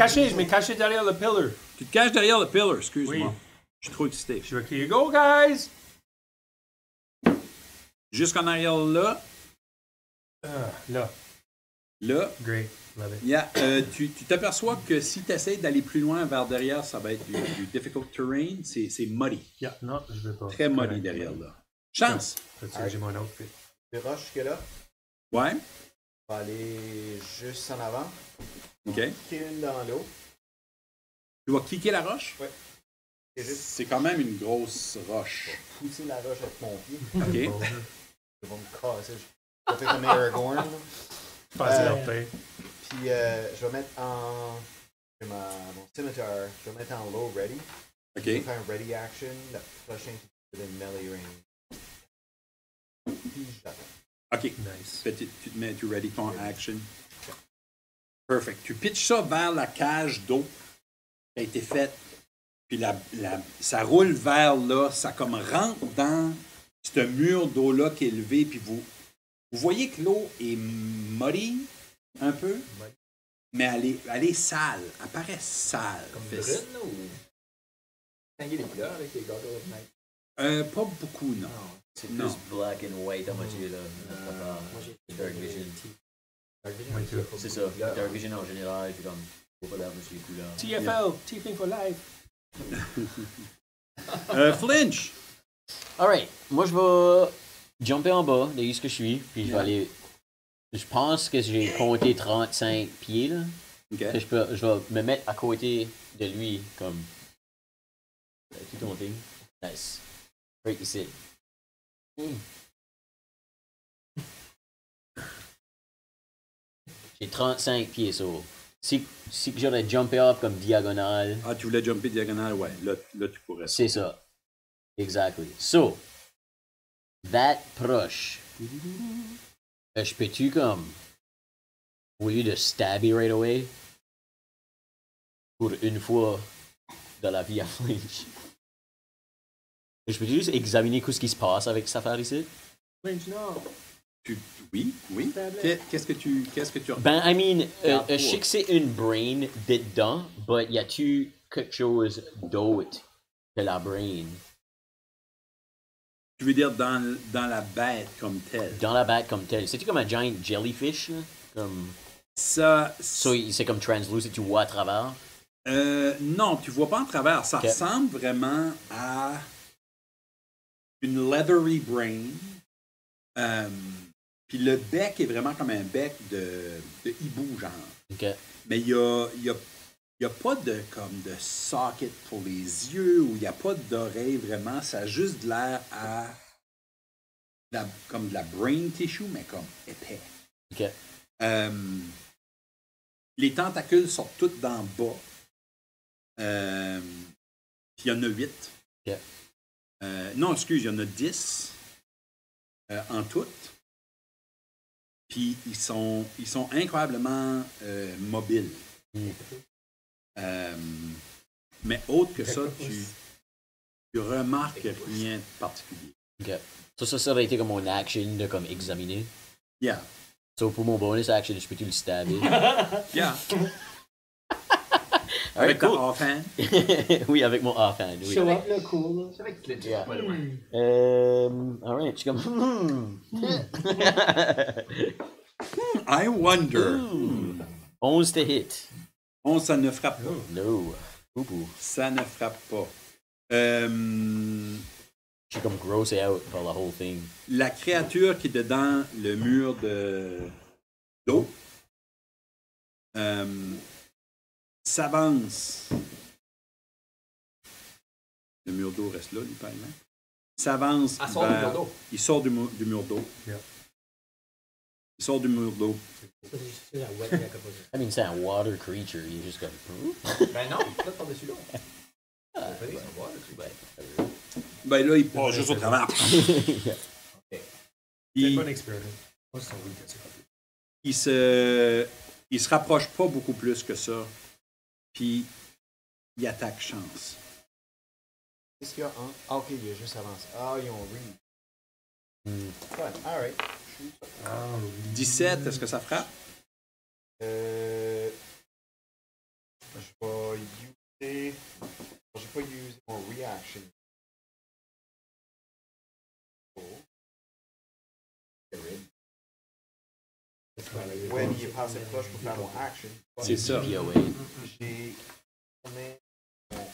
caché derrière le pillar.
Tu te caches derrière le pillar, excuse-moi.
Oui.
Je suis trop excité.
Je vais crier go, guys!
Jusqu'en arrière là,
Là.
Là,
Great. Love it.
yeah, tu t'aperçois que si tu essaies d'aller plus loin vers derrière, ça va être du difficult terrain. C'est muddy.
Yeah, non, je veux pas.
Très muddy
Correct.
derrière là. Chance!
Fait que j'ai mon outfit.
Je rush jusque-là.
Ouais,
Je vais aller juste en avant.
ok.
Kicker une dans l'eau.
Tu vas kicker la roche?
C'est juste
C'est quand même une grosse roche.
pousser la roche avec mon pied.
Ok.
Bon,
Je vais me casser. Je vais faire comme Aragorn. là.
passer leur paix.
Puis je vais mettre j'ai mon scimitar. Je vais mettre en low ready. Je vais
Ok.
faire un ready action. La prochaine qui est melee range. Puis j'attends.
Ok.
Nice.
Fait, tu ready ton action. Perfect. Tu pitches ça vers la cage d'eau qui a été faite. Puis ça roule vers là. Ça comme rentre dans ce mur d'eau-là qui est élevé. Puis vous voyez que l'eau est muddy un peu. Mais elle est sale. Elle paraît sale.
Comme
Fait-
brune, ou. Distinguer les couleurs avec les goggles of night.
pas beaucoup, non.
C'est
Non.
plus black and white à moitié, là.
Moi, j'ai
Dark Vision.
Dark Vision,
Ouais,
il y a pas
C'est
beaucoup
ça.
de couleurs.
Dark Vision en général, puis comme, faut pas l'air monsieur couleur.
TFL, Tiefling for life.
Flinch!
Alright, moi je vais jumper en bas de où ce que je suis, puis je vais
Yeah.
aller. Je pense que j'ai compté 35 pieds là.
OK.
Que je vais me mettre à côté de lui comme. Tout ton thing. Nice. Right ici. J'ai 35 pieds, so. Si j'aurais jumpé up comme diagonale,
Ah, tu voulais jumper diagonale? Ouais, là tu pourrais.
c'est ça. Exactly. So, that proche. Je peux-tu comme, au lieu de stabber right away, pour une fois dans la vie à Flinch, je peux juste examiner ce qui se passe avec cette affaire ici?
Flinch, non.
Oui. Qu'est-ce que tu regardes?
Ben, I mean,
Regarde
je sais que c'est une brain dedans, but y a-tu quelque chose d'autre que la brain
Tu veux dire dans la bête comme telle?
dans la bête comme telle? C'est-tu comme un giant jellyfish? Là? Comme...
Ça.
C'est comme translucent, tu vois à travers?
Non, tu vois pas en travers. Ça
Ok.
ressemble vraiment à une leathery brain. Puis le bec est vraiment comme un bec de hibou, genre.
Ok.
Mais il y a pas de socket pour les yeux ou il n'y a pas d'oreille vraiment. Ça a juste de l'air à comme de la brain tissue, mais comme épais.
Ok.
Les tentacules sont toutes d'en bas. Puis il y en a 8.
Ok.
Non, excuse, il y en a 10 en tout. Puis ils sont incroyablement mobiles. Mais autre que ça, tu remarques rien de particulier.
Ok. Ça aurait été comme mon action de comme examiner.
Yeah.
So pour mon bonus action, je peux-tu le stabber?
Yeah.
Alright,
Avec ta
cool.
offhand.
Oui, avec mon offhand, oui.
Show up, là, cool, là.
Je savais que Flinch
Yeah.
était pas loin.
Alright, je suis comme...
I wonder.
11 to hit.
Ça ne frappe pas.
No. Poupou.
Ça ne frappe pas.
Je suis comme grossé out par la whole thing.
La créature qui est dedans le mur d'eau s'avance. Le mur d'eau reste là, lui, par exemple. S'avance.
Ah, sort du mur d'eau.
Il sort du mur d'eau.
Yeah.
Il sort du mur d'eau.
C'est la wet yak opposite.
I mean, c'est un water creature. Il est juste comme...
Ben non, il flotte par-dessus l'eau. Ça fait des savoirs, là-dessus.
Ben là, il passe juste au travers.
C'est
Il,
pas un experiment. Moi, c'est un week
il se rapproche pas beaucoup plus que ça. Puis il attaque chance.
Qu'est-ce qu'il y a en. Ah, ok, il a juste avancé. Ah, ils ont read. Fun, alright.
17, est-ce que ça frappe?
Je vais user. J'ai pas usé mon reaction. Ouais, mais il est passé proche pour faire mon action.
C'est ça.
POA.
J'ai tourné mon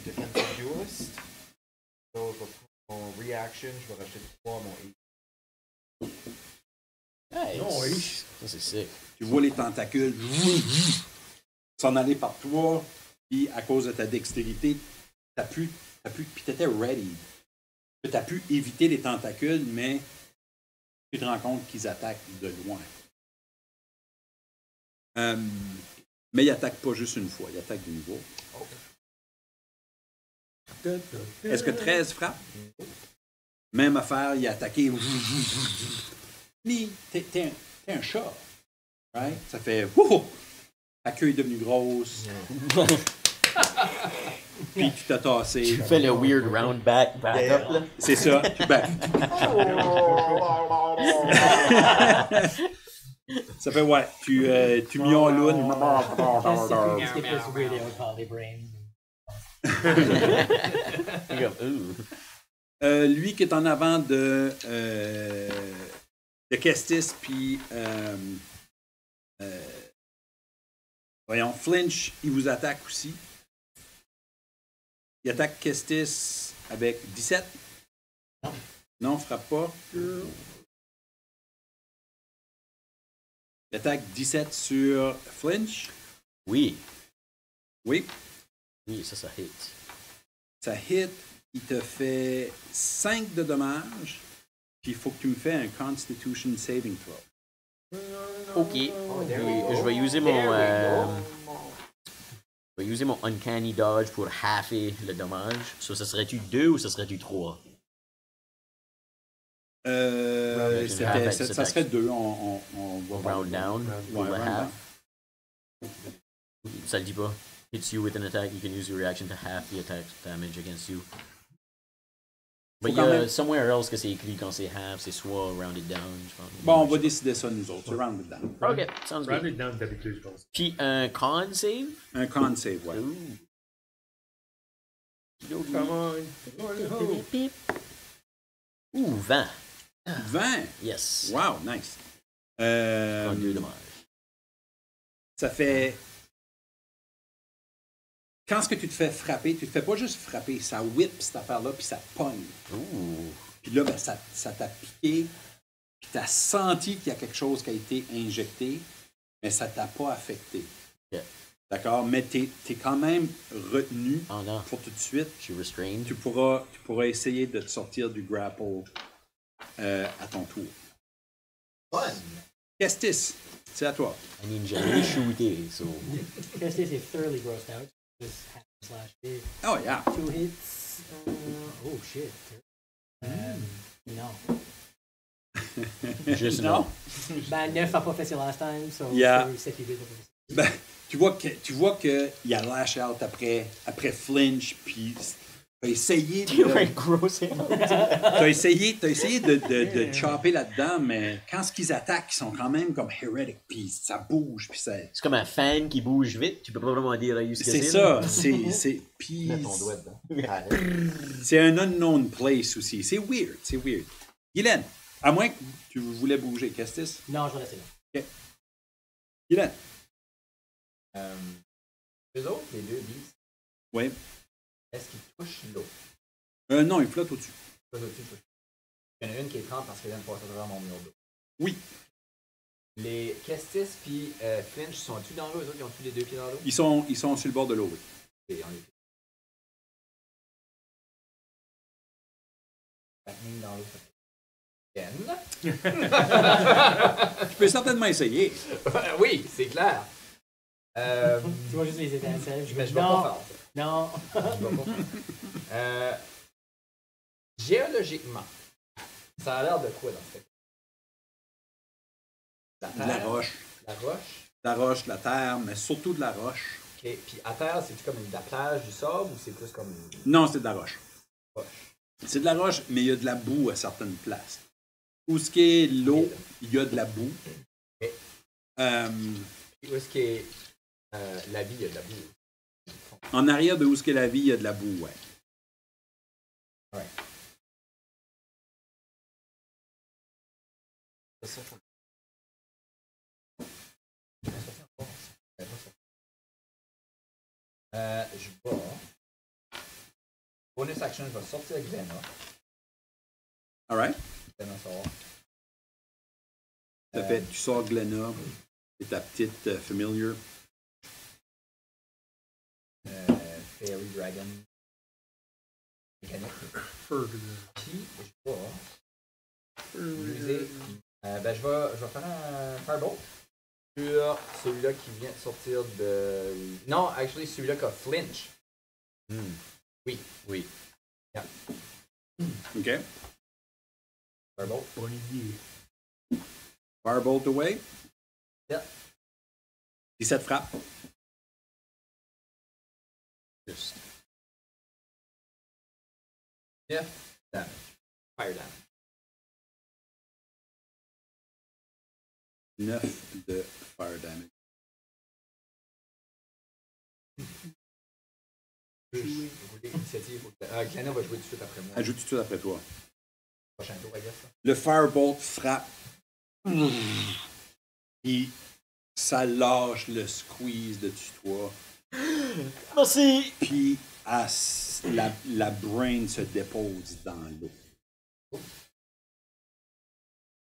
Defensive Duelist. Donc, je vais prendre mon reaction, je vais rajouter 3 à mon
Nice. Ça, c'est sick.
Tu vois les tentacules s'en aller par toi, puis à cause de ta dextérité, puis t'étais ready. T'as pu éviter les tentacules, mais tu te rends compte qu'ils attaquent de loin. Mais ils attaquent pas juste une fois, ils attaquent de nouveau. Est-ce que 13 frappe? Même affaire, il a attaqué. T'es un chat. Right? Ça fait. Wouhou! Ta queue est devenue grosse. Puis tu t'as tassé.
Tu fais le weird round back up, là.
C'est ça. Ben, ça fait, ouais. Tu miauloune.
C'était plus weird, I would call it brain.
Lui qui est en avant de Kestis, puis voyons, Flinch, il vous attaque aussi. Il attaque Kestis avec 17. Non, frappe pas. Il attaque 17 sur Flinch.
Oui.
Oui.
Oui, ça hit.
Ça hit. Il te fait 5 de dommages. Puis il faut que tu me fais un Constitution Saving Throw.
OK. Je vais user mon Uncanny Dodge pour halfer le dommage. Ça serait-tu 2 ou ça serait-tu 3?
Ça serait 2. On va
Round down pour
Ouais,
le
round
half. Ça le dit pas. Hits you with an attack, you can use your reaction to half the attack damage against you. Mais il y a somewhere else que c'est écrit quand c'est half, c'est soit rounded down, je pense.
Bon, on va décider ça nous autres. C'est rounded down.
OK, sounds good.
Rounded down d'habitude, je pense.
Puis un con save?
Un con save, ouais.
Come on.
Ouh, 20.
20.
Yes.
Wow, nice.
32 dommages.
Ça fait. Quand ce que tu te fais frapper, tu te fais pas juste frapper, ça whip cette affaire-là, puis ça pogne.
Ouh.
Puis là, ben, ça t'a piqué, puis tu as senti qu'il y a quelque chose qui a été injecté, mais ça t'a pas affecté.
Yeah.
D'accord? Mais tu es quand même retenu
Oh non,
pour tout de suite.
je suis restrained.
Tu pourras essayer de te sortir du grapple à ton tour.
Fun!
Kestis, c'est à toi.
I mean, j'allais shooter, so...
Because this is thoroughly grossed out. Just half slash hit.
Oh, yeah.
2 hits. Oh shit. No.
Juste
Non.
non.
Ben, 9 a pas fait ça last time, so
Yeah.
c'est 7 hits.
Ben, tu vois que il a lash out après Flinch, puis t'as essayé de...
gross out.
T'as essayé de chopper là-dedans, mais quand ce qu'ils attaquent, ils sont quand même comme heretic, puis ça bouge, puis ça...
C'est comme un fan qui bouge vite, tu peux pas vraiment dire use
C'est ça, puis
Mets ton doigt dedans.
c'est un unknown place aussi. C'est weird. Guylaine, à moins que tu voulais bouger, Kestis.
Non, je vais rester là.
Guylaine.
Eux autres, les deux beasts,
Oui.
est-ce qu'ils touchent l'eau?
Non, il flotte au-dessus.
Pas au-dessus, touche. Il y en a une qui est 30 parce qu'elle vient de passer devant mon mur d'eau.
Oui.
Les Kestis puis Flinch sont-tu dans l'eau? Eux autres, ils ont-tu les deux pieds dans l'eau?
Ils sont sur le bord de l'eau, oui.
Et on les fait. Battening dans l'eau, ça fait.
Tu peux certainement essayer.
Oui, c'est clair.
Tu vois juste les étincelles.
Mais je vais pas faire ça.
Non.
Je vais pas faire ça. Géologiquement, ça a l'air de quoi dans ce cas?
De la roche.
La roche.
De la roche, de la terre, mais surtout de la roche.
OK. Puis à terre, c'est-tu comme de la plage, du sable ou c'est plus comme une
Non, c'est de la roche.
roche?
C'est de la roche, mais il y a de la boue à certaines places. Où ce qui est l'eau, il y a de la boue.
Ok. Puis où est-ce qu'il y a la vie, il y a de la boue?
En arrière de où ce qu'est la vie, il y a de la boue, ouais.
Ouais. Je vais. Bonus action, je vais sortir Glenna.
All right.
Glenna sort.
Ça fait, tu sors Glenna et ta petite familiar.
Fairy Dragon. Mécanique. Puis, je vais user. Je vais faire un Firebolt sur celui-là qui vient de sortir de. Non, actually, celui-là qui a flinch. Oui.
Oui.
Yeah.
OK.
Firebolt.
Bonne idée.
Firebolt away.
Yeah.
17 frappes.
Juste.
9 damage. Fire damage.
9 de fire damage.
Glenna va jouer tout de suite après moi.
Ajoute tout de suite après toi.
Prochain tour, I guess.
Le Firebolt frappe. Et ça lâche le squeeze de toi.
Merci!
Puis la brain se dépose dans l'eau.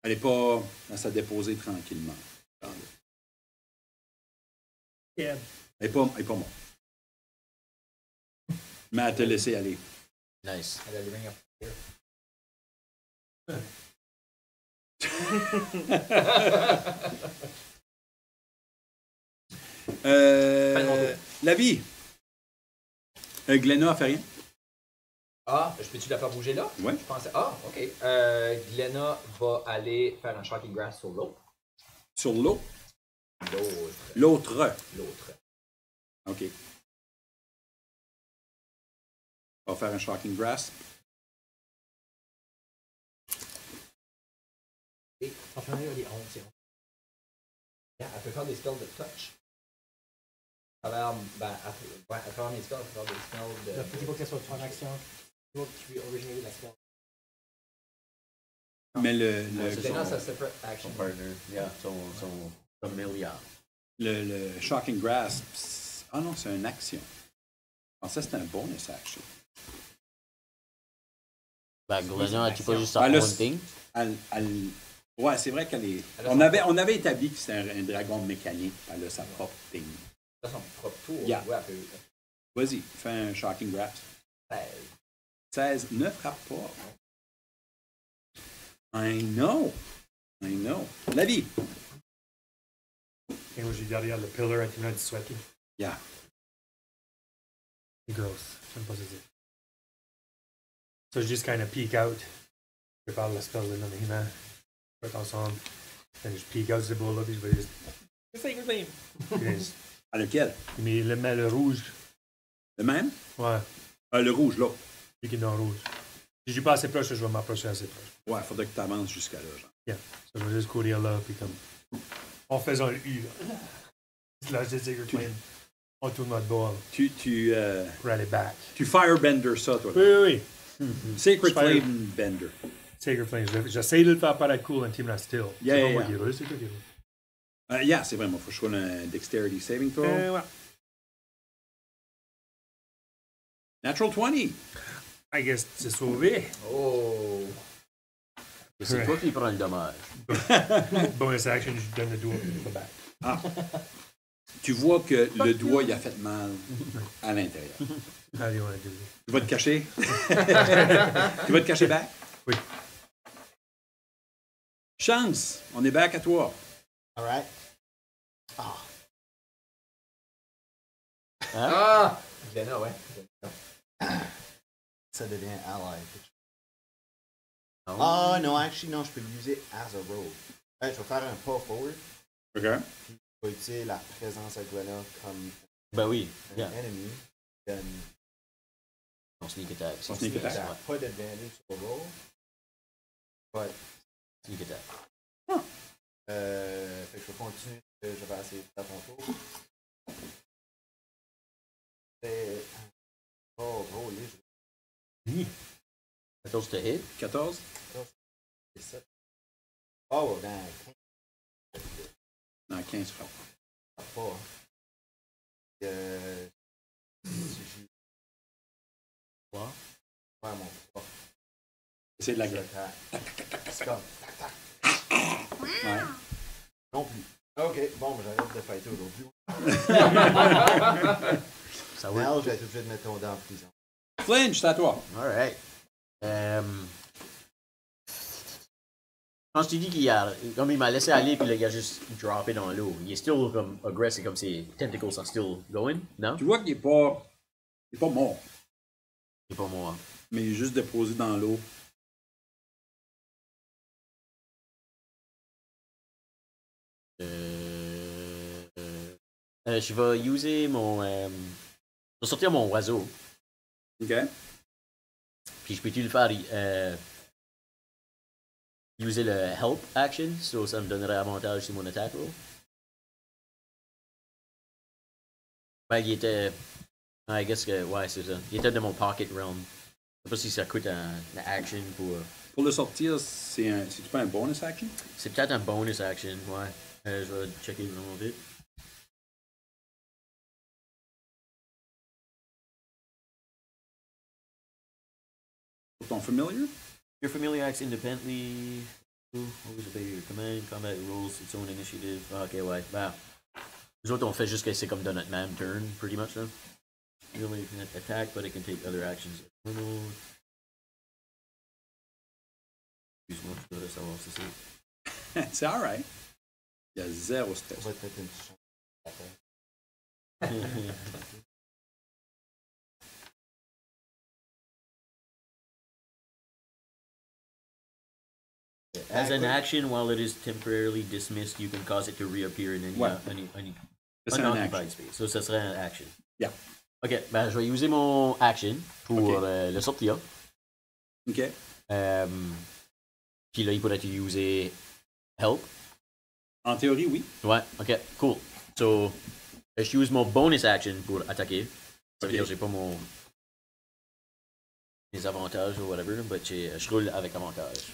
Elle n'est pas. Elle s'est déposée tranquillement dans l'eau.
Yeah.
Elle n'est pas morte. Mais elle t'a laissé aller.
Nice.
Elle a le ring up here.
La vie. Glenna a fait rien.
Ah, je peux-tu la faire bouger là?
Ouais.
Je pensais. Ah, ok. Glenna va aller faire un Shocking Grass sur l'autre.
Sur l'eau.
L'autre.
L'autre. OK. On va faire un Shocking Grass.
Franchement, il y a des 11, c'est 11.
Yeah, elle peut faire des spells de touch. À travers, à travers mes spells, elle peut faire des spells de.
Il faut que ça soit ton action. Il faut que tu origines la spell.
Mais
Glenna, c'est separate action.
Son partner. Yeah, son familiar.
le Shocking Grass. Ah non, c'est une action. Je pensais que c'était un bonus action.
Ben, Glenna, tu peux juste
Ben, là,
one thing?
Ouais, c'est vrai qu'elle est.
Elle a
On avait établi que c'était un dragon mécanique. Elle a sa propre thing.
C'est son propre tour.
Yeah.
Ouais, elle peut.
Vas-y, fais un Shocking Grass. 16. Ne frappe pas. I know. La vie.
Et moi, j'ai derrière le pillar avec une main de sweaty.
Yeah.
C'est gross. J'aime pas ça dire. So, je just kind of peek out. Je parle la spell de l'anima. Je vais être ensemble. Puis je peek out ce bowl-là, puis je vais juste. Sacred Flame! Puis juste-
À lequel?
Mais le rouge.
Le même?
Ouais.
Le rouge, là.
Lui qui est dans le rouge. Si je suis pas assez proche, je vais m'approcher assez proche.
Ouais, faudrait que tu avances jusqu'à là. Genre.
Yeah. So, je vais juste courir là, puis comme. En faisant le U, là. Slash de Sacred Flame. On tourne notre ball
Tu
pour aller back.
Firebender ça, toi.
Oui.
Sacred
Fire-
Flame Bender.
Sacred Flame. J'essaie de le faire paraître cool en Team la Steel.
Yeah,
C'est pas
yeah,
moi
yeah.
qui roule, c'est toi qui roule.
Yeah, c'est vraiment. Faut que je sois un Dexterity Saving Throw.
Ouais.
Natural 20.
I guess c'est sauvé.
Oh!
Et c'est toi qui prends le dommage.
Bonus action, je donne le doigt et je fais back.
Tu vois que le doigt, il a fait mal à l'intérieur.
How do you want to do this?
Tu vas te cacher? Tu vas te cacher back?
Oui.
Chance, on est back à toi.
Alright.
Ah! Glenna, ouais.
Ça devient ally.
Non?
Ah non, actually, non, je peux l'user as a rogue. Ouais, je vais faire un pas forward.
OK.
Je vais utiliser la présence à Glenna comme
Ben oui.
un
Yeah.
ennemi. Donne
Son sneak attack.
Son sneak attack.
ça a pas d'advantage sur le roll. Ouais.
Sneak attack.
Fait que je vais continuer. Je vais essayer de faire ton tour. C'est. Oh, gros, lui,
14 to hit.
14.
c'est ça. Oh, dans 15,
Non, 15 frappes.
pas.
Quoi?
Ouais, mon 3.
C'est de la
Je
gueule.
l'attaque. C'est comme tac, tac.
Ouais.
Non plus. Ok, bon, ben, j'arrête de fighter aujourd'hui.
Ça va.
Now, je vais être obligé de mettre ton dent en prison.
Flinch, c'est à toi.
Alright. Quand je t'ai dit qu'il a. Comme il m'a laissé aller, puis il a juste droppé dans l'eau. Il est still comme aggressive, comme ses tentacles sont still going, non?
Tu vois qu'il n'est pas, il est pas mort,
C'est pas moi.
mais il est juste déposé dans l'eau.
Je vais user mon. Je vais sortir mon oiseau.
OK?
Puis je peux-tu le faire user le help action, so ça me donnerait avantage sur mon attaque roll? Ben, il était. I guess que. Ouais, c'est ça. Il était dans mon pocket realm. Je sais pas si ça coûte un action pour.
Pour le sortir, c'est pas un bonus action?
C'est peut-être un bonus action, ouais. Je vais checker vraiment vite.
Pour ton familiar?
Your familiar acts independently. Always obey your command. Combat rolls its own initiative. Ah, ok, ouais. Ben, nous autres, on fait juste que c'est comme dans notre même turn, pretty much, là. Really, it can attack, but it can take other actions. Excuse-moi, je devrais savoir si c'est.
C'est alright. Il y a zéro
Ça
stress.
va être une chance.
As an action, while it is temporarily dismissed, you can cause it to reappear in any,
Ouais.
any
C'est un
unoccupied
action.
space. So, ça serait un action.
Yeah.
Ok, ben je vais user mon action pour
Ok.
le sortir.
OK?
Puis là, il pourrait user help.
En théorie, oui.
Ouais, ok, cool. So, je use mon bonus action pour attaquer. Ça veut
Ok.
dire que j'ai pas mes avantages ou whatever, mais je roule avec avantage.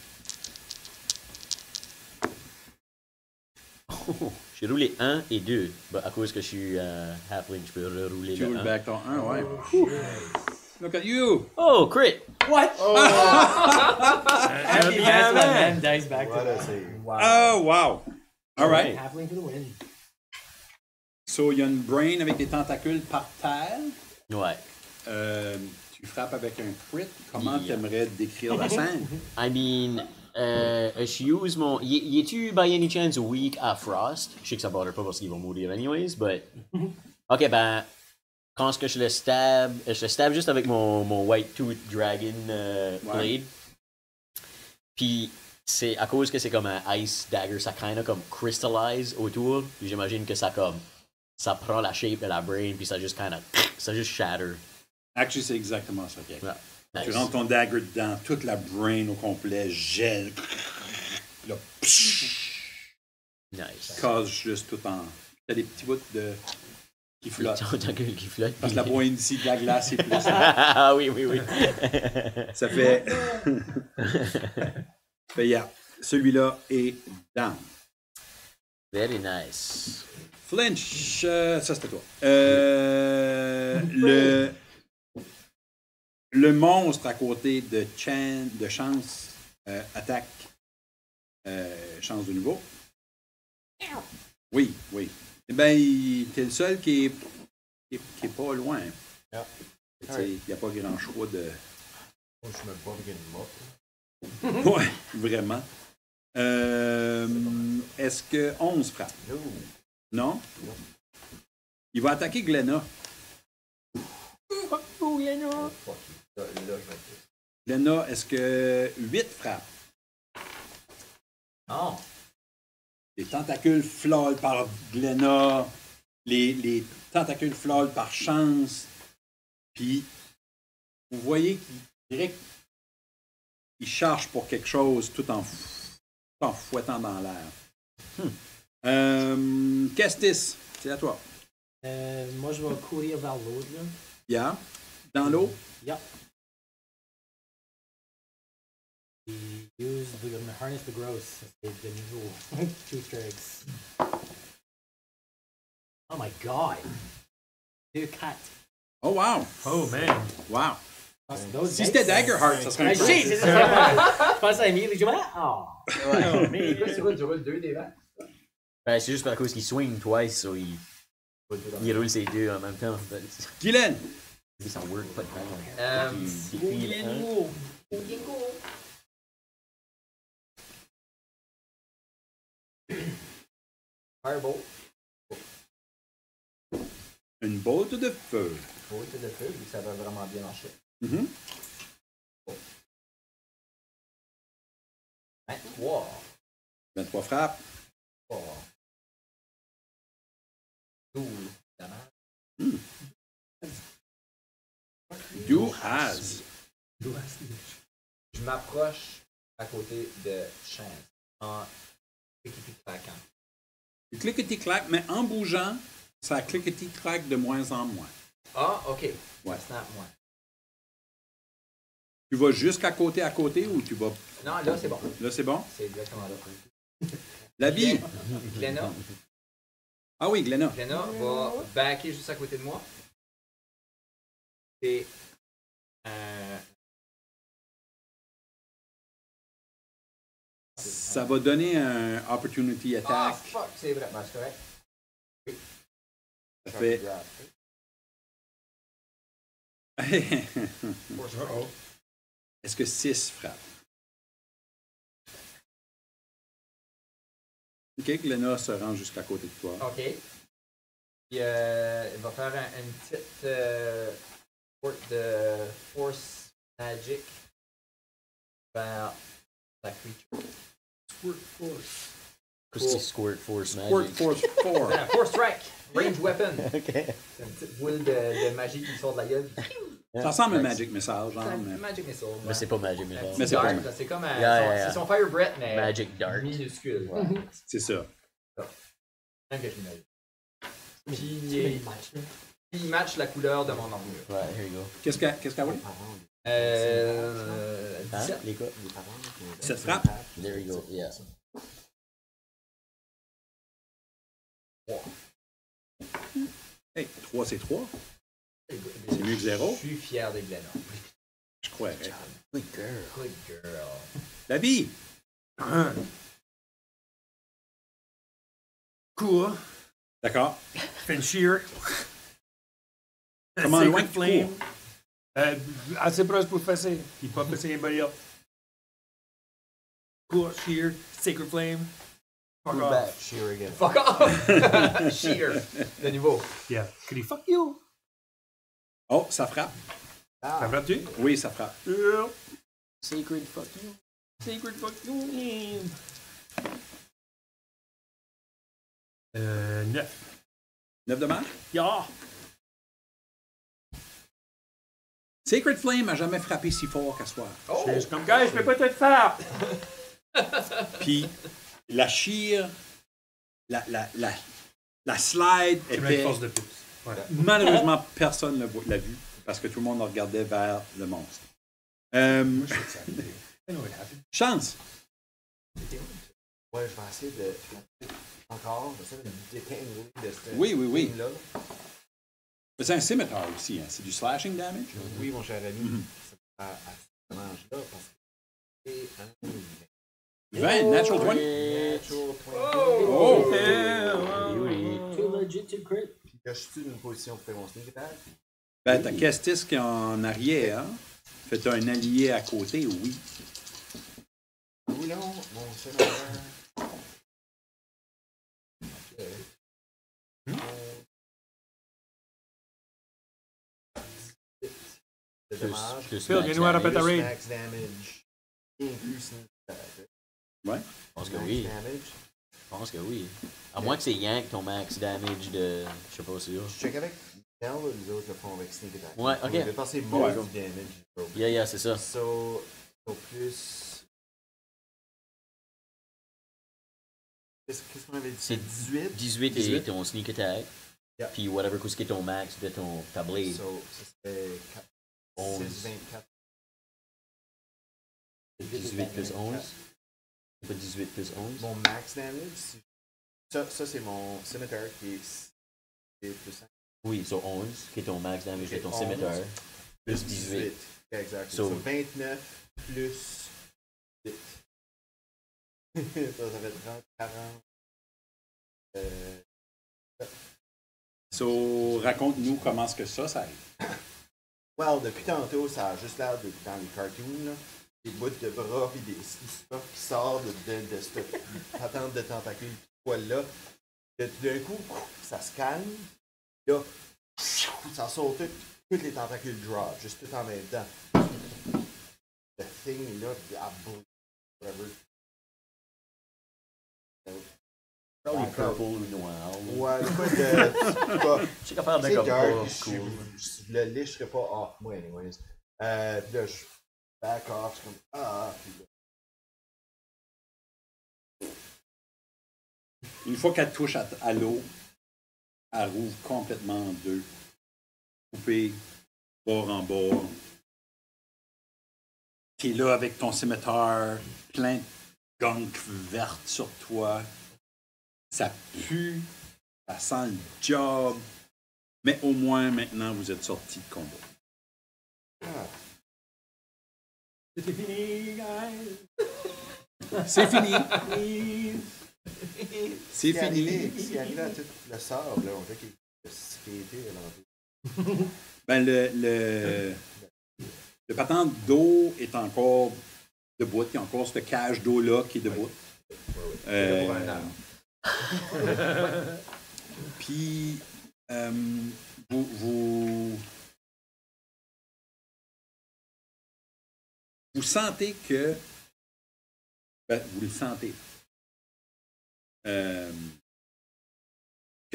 Oh, j'ai roulé 1 et 2. Bah, à cause que je suis halfling, je peux rerouler
Tu
le
roules
1.
back ton 1, ouais. Look at you!
Oh, crit!
Happy man dice back to
Voilà,
back.
c'est.
Oh, wow! All right.
Halfling for the win.
So, il y a une brain avec des tentacules par terre.
Ouais.
Tu frappes avec un crit. Comment
Yeah.
t'aimerais décrire la scène?
I mean, je use mon. Y es-tu by any chance weak à Frost? Je sais que ça bother pas parce qu'ils vont mourir anyways, but. Ok, ben. Quand est-ce que je le stab juste avec mon White Tooth Dragon blade. Puis c'est à cause que c'est comme un Ice Dagger, ça kinda comme crystallize autour. Puis j'imagine que ça comme. Ça prend la shape de la brain, puis ça juste kinda. Ça juste shatter.
Actually, c'est exactement ça. Okay.
Ouais.
Tu
Nice.
rentres ton dagger dedans, toute la brain au complet gèle. Là,
Nice.
cause juste tout en. T'as des petits bouts qui flottent.
Tentacule qui flotte.
Parce que la brain ici de la glace, c'est plus.
Ah oui, oui, oui.
Ça fait. Fait, yeah. Celui-là est down.
Very nice.
Flinch, ça c'était toi. Le monstre à côté de Chance attaque Chance de nouveau. Oui, oui. Eh bien, t'es le seul qui est pas loin.
Yeah.
Tu sais, il n'y a pas grand choix de.
Moi, je me bats avec une mop.
Ouais, vraiment. Est-ce que 11 frappe?
No.
Non? Il va attaquer Glenna.
Oh, Yana.
Oh, fuck you. Là, je vais.
Glenna, est-ce que 8 frappe?
Non.
Les tentacules flottent par Glenna. Les tentacules flottent par Chance. Puis, vous voyez qu'il dirait qu'il charge pour quelque chose tout en fouettant dans l'air. Castis, c'est à toi.
Moi, je vais courir vers l'autre, là.
Yeah. Dans l'eau?
Yep. Use the harness the gross. C'est the usual 2 strikes. Oh my god. 2 4.
Oh, wow!
Oh, man.
Wow!
Those
Si
dice.
c'était Daggerheart, ça serait
Ah,
un
shit, c'est ça. Je pensais à Emile et je me dis, oh.
Ouais.
Mais quoi, tu roules 2 des vents?
Ben, c'est juste par cause qu'il swing twice, so il roule ses deux en même temps.
Guylaine!
C'est son word, pas de mal.
Si
Il défile un.
Firebolt.
Une bolte de feu.
Oui, c'est de feu, vu que ça va vraiment bien marcher.
Mhm.
23.
23 frappes.
12. Évidemment.
Do as.
Je m'approche à côté de Chance en cliquetis-claquant.
Tu cliquetis-clac, mais en bougeant, ça cliquetis-clac de moins en moins.
Ah, ok.
Ouais.
Snap, moi.
Tu vas jusqu'à côté ou tu vas...
Non, là, c'est bon.
Là, c'est bon?
C'est exactement là.
La vie!
Glenna.
Ah oui, Glenna.
Glenna va backer juste à côté de moi. Et
Ça va donner un opportunity
ah,
attack.
fuck, c'est vrai. Ben, c'est correct.
Ça fait... Est-ce que 6 frappe? OK, Glenna se rend jusqu'à côté de toi.
OK. Puis, il va faire une petite porte de Force Magic vers la creature.
Qu'est-ce que c'est Squirt Force
Squirt
Magic?
Force 4.
Force Strike! Range Weapon!
Ok.
C'est une petite boule de magie qui sort de la gueule.
Ça ressemble à Magic Missile, genre. Mais...
Magic Missile.
Mais c'est pas Magic Missile.
Mais c'est pas-
C'est comme
Yeah.
c'est son Fire Breath, mais
Magic Dart.
minuscule.
C'est ça.
Même que je l'imagine. Puis il match la couleur de mon armure.
Ouais, here you go.
Qu'est-ce qu'elle voulait?
17.
Les gars.
7 frappes?
There you go, yeah.
Hey, 3 c'est 3. C'est mieux que 0.
Je suis fier de Glenna.
Je croirais.
Good girl.
Good girl.
La vie!
Cool.
D'accord.
Fais une shear.
Comment
Sacred
loin que tu
Flame.
cours?
Assez proche pour fesser. Puis pas fesser anybody else. Cool, shear, Sacred Flame. Fuck off.
Sheer again.
Fuck off! Cheater. De nouveau.
Yeah. Could he fuck you?
Oh, ça frappe.
Ça frappe-tu?
Oui, ça frappe.
Yeah.
Sacred fuck you.
Sacred fuck you. 9.
9 de marque.
Yeah.
Sacred Flame n'a jamais frappé si fort qu'à soir.
Oh!
Je suis comme, gars, je peux pas te le faire.
Puis la shear, la slide
C'est une
était...
force de plus. Voilà.
Malheureusement, personne ne l'a vu parce que tout le monde regardait vers le monstre.
I know what happened.
Chance.
Ouais, je vais essayer de. Encore, j'essaie de me détangler de ce.
Oui.
là.
C'est un scimitar aussi, hein. C'est du slashing damage.
Oui, mon cher ami.
Mhm.
À ce mange-là, parce que c'est un
20, natural 20.
natural 20.
Oh!
Too legit to crit.
Puis là, je suis d'une position pour faire mon sneak attack.
Ben, t'as Kestis qui est en arrière. Fait un allié à côté, oui.
Oui, non, mon cellulaire. C'est dommage.
Plus
Phil,
max
viens-nous à
damage.
répéter.
Plus
raid.
max damage. Inclus sneak attack.
Ouais.
Je pense que
Max
oui.
damage.
Je pense que oui. À moins que c'est Yank ton max damage de. Je sais pas si
Je check avec Mel, les autres le font avec sneak attack.
Ouais, ok.
Je vais passer
Ouais.
most damage.
Yeah, c'est ça.
So plus. Qu'est-ce qu'on avait dit?
C'est
18?
18
18.
est ton sneak attack.
Yeah.
Puis whatever qu'est-ce qui est ton max de ta blade.
So, ça serait
11.
6, 24.
18 plus 11. C'est pas 18 plus 11.
Mon max damage, ça c'est mon scimitar qui est plus 5.
Oui, sur 11, qui est ton max damage de ton
11,
scimitar.
Plus 18. Exact.
So-
So 29 plus 8. ça fait 30, 40.
So, raconte-nous comment est-ce que ça arrive.
Well, depuis tantôt, ça a juste l'air de, dans les cartoons, là, des bouts de bras et des stuff qui sortent de cette patente de tentacules poil-là. Tout d'un coup, ça se calme. Là, ça saute toutes les tentacules drop, juste tout en même temps. Le thing, là, à bout. Whatever.
Probably purple ou noir.
Ouais, quoi de.
Je suis capable de
C'est
comme
dark,
pas
je
cool.
le licherai pas off, moi, anyways. Puis là, je back off, je suis comme, puis là.
Une fois qu'elle touche à l'eau, elle rouvre complètement en deux. Coupée, bord en bord. T'es là avec ton scimitar, plein de gunk verte sur toi. Ça pue, ça sent le job. Mais au moins, maintenant, vous êtes sortis de combat.
C'est fini, guys.
C'est fini. C'est
Ce qui est arrivé-
fini.
Ce qui est arrivé à tout le sable, là, on dirait qu'il a skaté à l'entrée.
Ben, le patent d'eau est encore debout. Il y a encore cette cage d'eau-là qui est debout.
Pour un an.
Puis, vous sentez que... Ben, vous le sentez. Que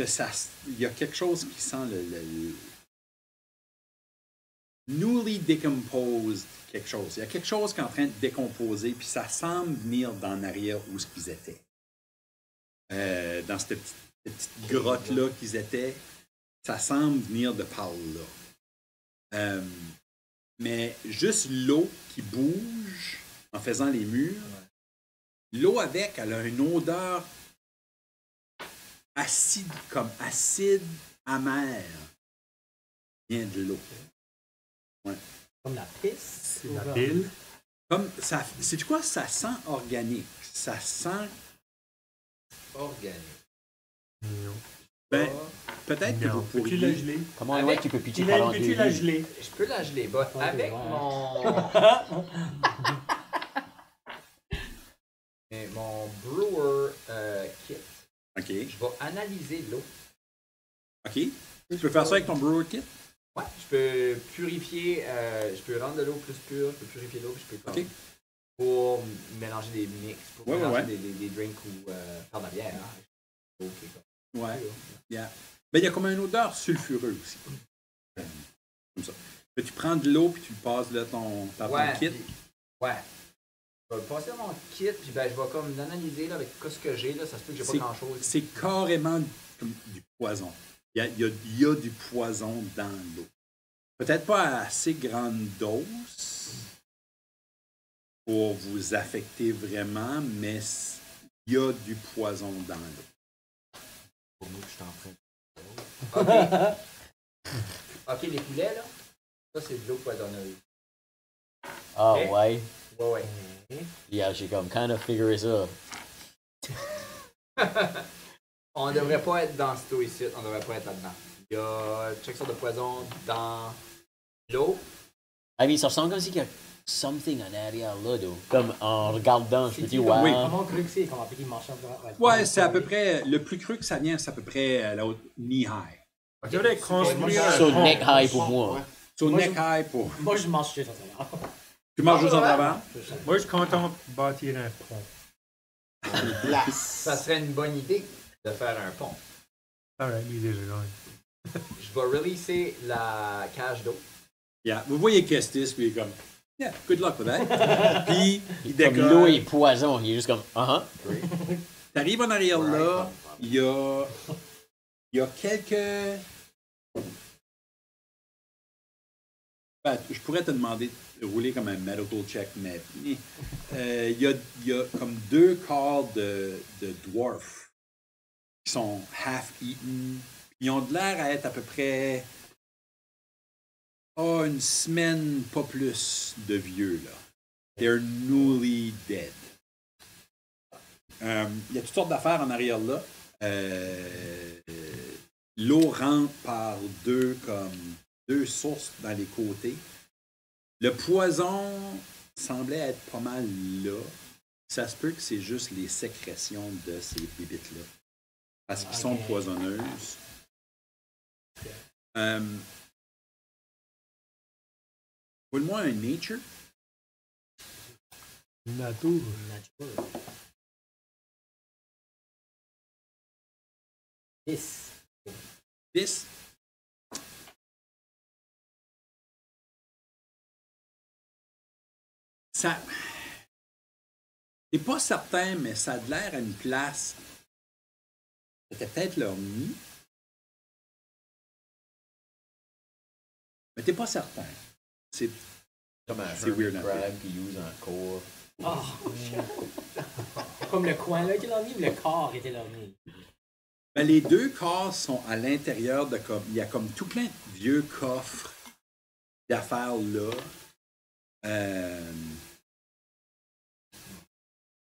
ça... Il y a quelque chose qui sent le newly decomposed quelque chose. Il y a quelque chose qui est en train de décomposer, puis ça semble venir d'en arrière où ce qu'ils étaient. Dans cette petite grotte-là qu'ils étaient, ça semble venir de par là. Mais juste l'eau qui bouge en faisant les murs, l'eau avec, elle a une odeur acide, comme acide, amère, vient de l'eau.
Comme la pisse.
C'est la pile.
Comme ça, c'est quoi? Ça sent organique. Ça sent.
Organique.
Non.
Ben, peut-être que
Non.
vous
Peux-tu la
pourriez.
geler?
Comment
Avec-
ouais, tu peux pitcher
Hélène,
pendant
peux-tu
2
la
vies?
geler?
Je peux la geler, bah,
Ouais,
avec
ouais.
mon brewer kit,
OK.
je vais analyser l'eau.
OK. Tu peux faire ça avec ton brewer kit?
Ouais, je peux purifier, je peux rendre de l'eau plus pure, je peux purifier l'eau, puis je peux comme,
OK.
pour mélanger des mix, pour
Ouais, ouais,
mélanger
ouais.
des drinks ou faire de la bière. Hein. Ok, comme
Ouais.
pure.
Ben, il y a comme une odeur sulfureuse aussi. Comme ça. Puis tu prends de l'eau, puis tu le passes là, ton kit.
puis- ouais. Je vais passer mon kit, puis ben, je vais comme l'analyser là, avec ce que j'ai, là, ça se peut que j'ai pas
C'est-
grand-chose.
C'est carrément comme du poison. Il y a du poison dans l'eau. Peut-être pas à assez grande dose pour vous affecter vraiment, mais il y a du poison dans l'eau.
Pour nous, je suis en train de.
Ok, les poulets, là, ça c'est de l'eau poisonneuse.
Ah
Ok.
ouais.
Ouais.
Yeah, j'ai comme kind of figuré ça.
On ne devrait pas être dans ce eau ici, on ne devrait pas être là-dedans. Il y a chaque sorte de poison dans l'eau.
I mean, ça ressemble comme si il y a something en arrière là, though. Comme en regardant, je me dis,
Comme-
wow.
Oui.
Comment cru que c'est? Comment petit marchand?
Ouais, c'est à peu près. Le plus cru que ça vient, c'est à peu près à la haute knee-high.
On devrait construire un
So,
pont.
neck high pour moi.
Ouais.
So,
Moi,
neck-high pour.
Moi, je mange chez ça.
Tu manges juste en travers?
Moi, je suis content de bâtir un pont.
Une place.
Ça serait une bonne idée de faire un pont.
Alright, lui déjà gagne.
Je vais releaser la cage d'eau.
Yeah. Vous voyez Kestis, puis il est comme, yeah, good luck with that. Puis, il
Comme l'eau est
décolle.
poison, il est juste comme,
T'arrives en arrière là, il y a quelques. Ben, je pourrais te demander de rouler comme un medical check, mais il y a comme 2 corps de dwarfs qui sont half-eaten, Ils ont de l'air à être à peu près une semaine, pas plus, de vieux, là. They're newly dead. Il y a toutes sortes d'affaires en arrière là. L'eau rentre par deux sources dans les côtés. Le poison semblait être pas mal là. Ça se peut que c'est juste les sécrétions de ces bébites-là. Parce qu'ils sont poisonneuses. Roule-moi un nature.
Nature.
Nature. 10.
10. Ça. T'es pas certain, mais ça a de l'air à une place. C'était peut-être leur nid. Mais t'es pas certain. C'est
Comme un
C'est weird,
hermit
un
crab qu'ils usent en cours.
Comme le coin là était leur nid, ou le corps était leur nid?
Ben, les deux corps sont à l'intérieur de comme. Il y a comme tout plein de vieux coffres d'affaires là.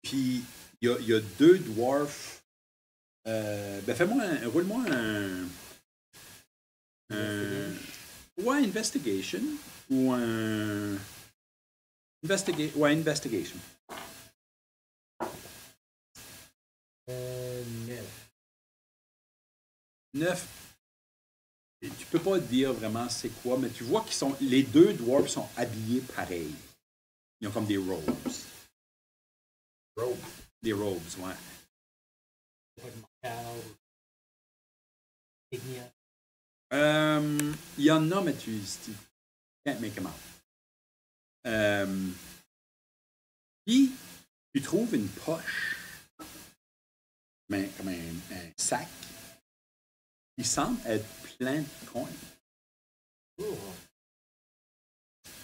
Puis il y a deux dwarfs. Ben roule-moi ouais, investigation. Ou un. Investigation.
9.
9. Et tu peux pas dire vraiment c'est quoi, mais tu vois les deux dwarfs sont habillés pareil. Ils ont comme des robes. Des robes, ouais. Il y en a, mais tu can't make them out. Puis, tu trouves une poche, mais comme un sac, qui semble être plein de coins.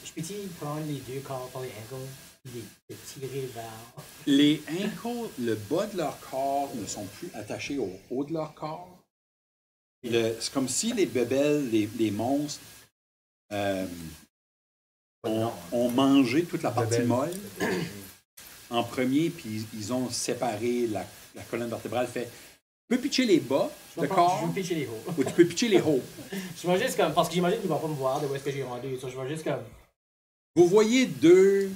Je peux-tu prendre les deux corps par les ankles et les tirer vers...
Les ankles, le bas de leur corps ne sont plus attachés au haut de leur corps. C'est comme si les bébelles, les monstres, ont mangé toute la partie molle en premier, puis ils ont séparé la colonne vertébrale. Tu peux pitcher les bas de corps,
je vais pitcher les hauts.
ou tu peux pitcher les hauts.
Je vais juste comme... Parce que j'imagine qu'ils vont pas me voir de où est-ce que j'ai rendu. Je vais juste comme...
Vous voyez deux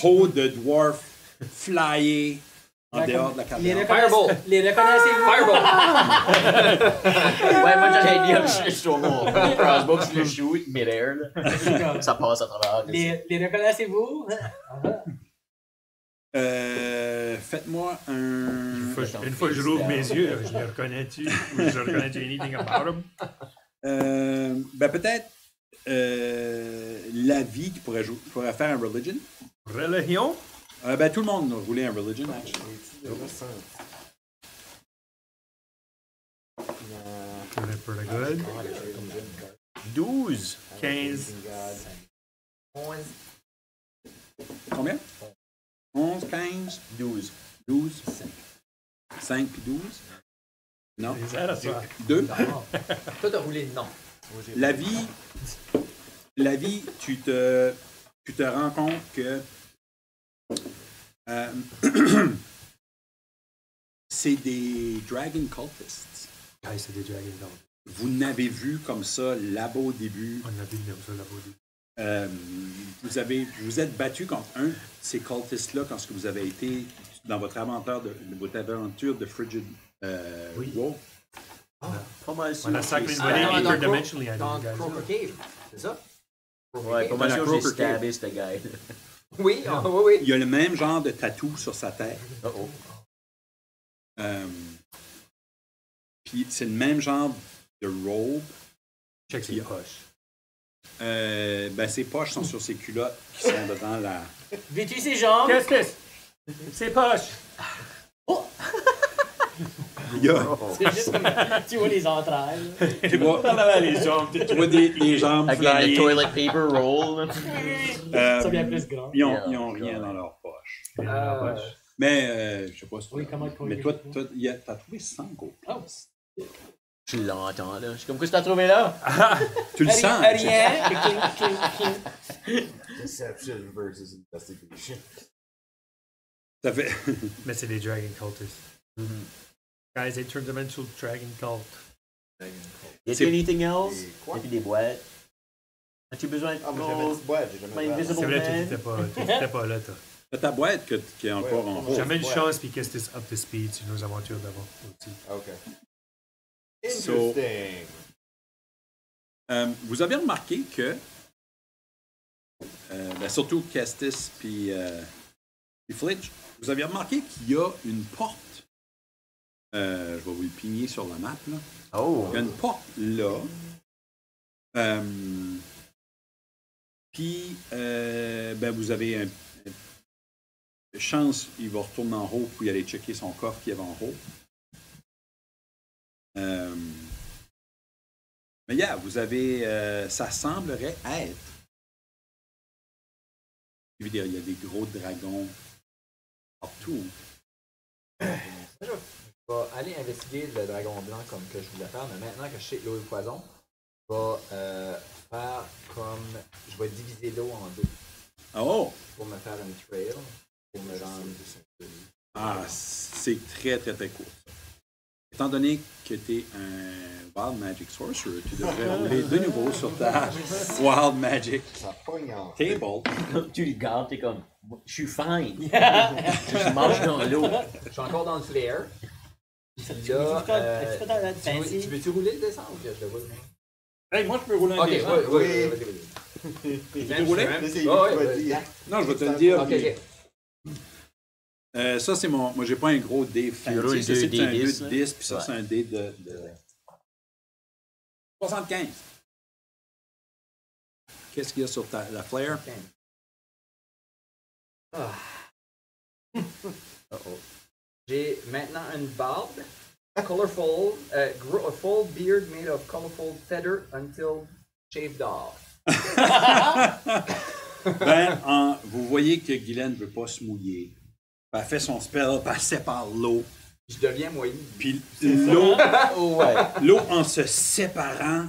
hauts de dwarf flyer en dehors de la caverne.
Fireball!
Les reconnaissez-vous?
Ouais, moi j'allais dire, je suis sur mon crossbow, je le shoot mid-air, là. Ça passe à travers.
Les reconnaissez-vous?
Faites-moi un...
Une fois que je rouvre mes yeux, je les reconnais-tu? Ou je reconnais-tu anything about them?
Ben peut-être la vie qui pourrait faire un religion.
Religion?
Ben tout le monde roulait un religion, actually.
Pretty good.
12.
15.
11.
Combien? 11, 15,
12.
12, 5 puis 12. Non.
C'est ça, là, ça.
2.
Toi, t'as roulé non.
La vie, tu te rends compte que c'est des Dragon Cultists.
Ah, c'est des Dragon Ball.
Vous n'avez vu comme ça là-bas au début.
On a vu ça là-bas.
Vous êtes battu contre un de ces cultistes-là quand vous avez été dans votre aventure de Frigid Wolf.
Pas mal
On a sacré une volée
dans
interdimensionally à
Dans
nous, guys.
Croker Cave, c'est ça?
Ouais, pas
Dans
mal
la
sûr que j'ai
Croker
stabé ce gars.
Oui, oui.
Il y a le même genre de tatou sur sa tête.
Oh.
Puis c'est le même genre de robe.
Check ses poches.
Ben ses poches sont sur ses culottes qui sont devant la...
Veux-tu ses jambes?
Qu'est-ce que c'est? Ses poches!
Il y a,
C'est juste comme... Tu vois les entrailles.
tu vois,
les jambes.
tu vois les jambes
Again, the
flyer.
toilet paper roll.
Ça vient plus grand.
Ils ont rien dans leur poche. Mais je sais pas si tu
Oui, comment
mais toi, t'as trouvé 100 gold.
Oh.
Je l'entends, là. Je suis comme, qu'est-ce que t'as trouvé là?
Tu le sens.
Rien.
Deception versus investigation.
Ça fait...
Mais c'est des Dragon Cultists. Guys, interdimensional Dragon Cult.
Y a-t-il
C'est-
anything else?
Et quoi?
Y a-t-il des boîtes? As-tu besoin de
Ah, moi j'avais une petite boîte, j'ai jamais
My
fait.
Invisible
C'est vrai,
Man?
tu n'étais pas là, toi.
C'est ta boîte qui est encore
Ouais,
en
ouais.
haut.
Jamais une
ouais.
chance, puis que c'était up to speed sur nos aventures d'avant aussi.
Ok.
So-
Interesting.
Vous avez remarqué que, surtout Castis puis Flitch, vous avez remarqué qu'il y a une porte. Je vais vous le pigner sur la map. Là.
Oh!
Il y a une porte là. Puis, vous avez chance, il va retourner en haut pour y aller checker son coffre qui est en haut. Mais vous avez, ça semblerait être. Il y a des gros dragons partout.
Je vais aller investiguer le dragon blanc comme que je voulais faire, mais maintenant que je sais l'eau et le poison, je vais faire comme. Je vais diviser l'eau en deux
Oh!
pour me faire une trail, pour me rendre.
Ah, c'est très, très, très court. Ça. Étant donné que tu es un Wild Magic Sorcerer, tu devrais rouler de nouveau sur ta Wild Magic
Ça pogne en.
Table.
Tu regardes, t'es comme, je suis fine. Je marche dans l'eau.
Je suis encore dans le flair. Puis
Tu
là,
peux dans la
tu
fancy.
veux-tu rouler le descendre ou que je le roule?
Hey, moi, je peux rouler un
Ok,
descendre.
oui,
Oui.
vas-y.
Tu peux rouler?
C'est lui
Oh,
qui
ouais,
va dire.
Non, je vais te le dire.
Ok, ok.
Ça, c'est mon. Moi, j'ai pas un gros dé fancy.
roules
Ça,
deux
c'est
dés
un
10,
2
là.
10, puis ça,
Ouais.
c'est un dé de 75. Qu'est-ce qu'il y a sur la flare?
Ah. J'ai maintenant une barbe, colorful, a full beard made of colorful feather until shaved off.
Vous voyez que Guylaine ne veut pas se mouiller. Elle fait son spell, puis elle sépare l'eau.
Je deviens moyen.
Puis l'eau,
Ouais.
l'eau en se séparant,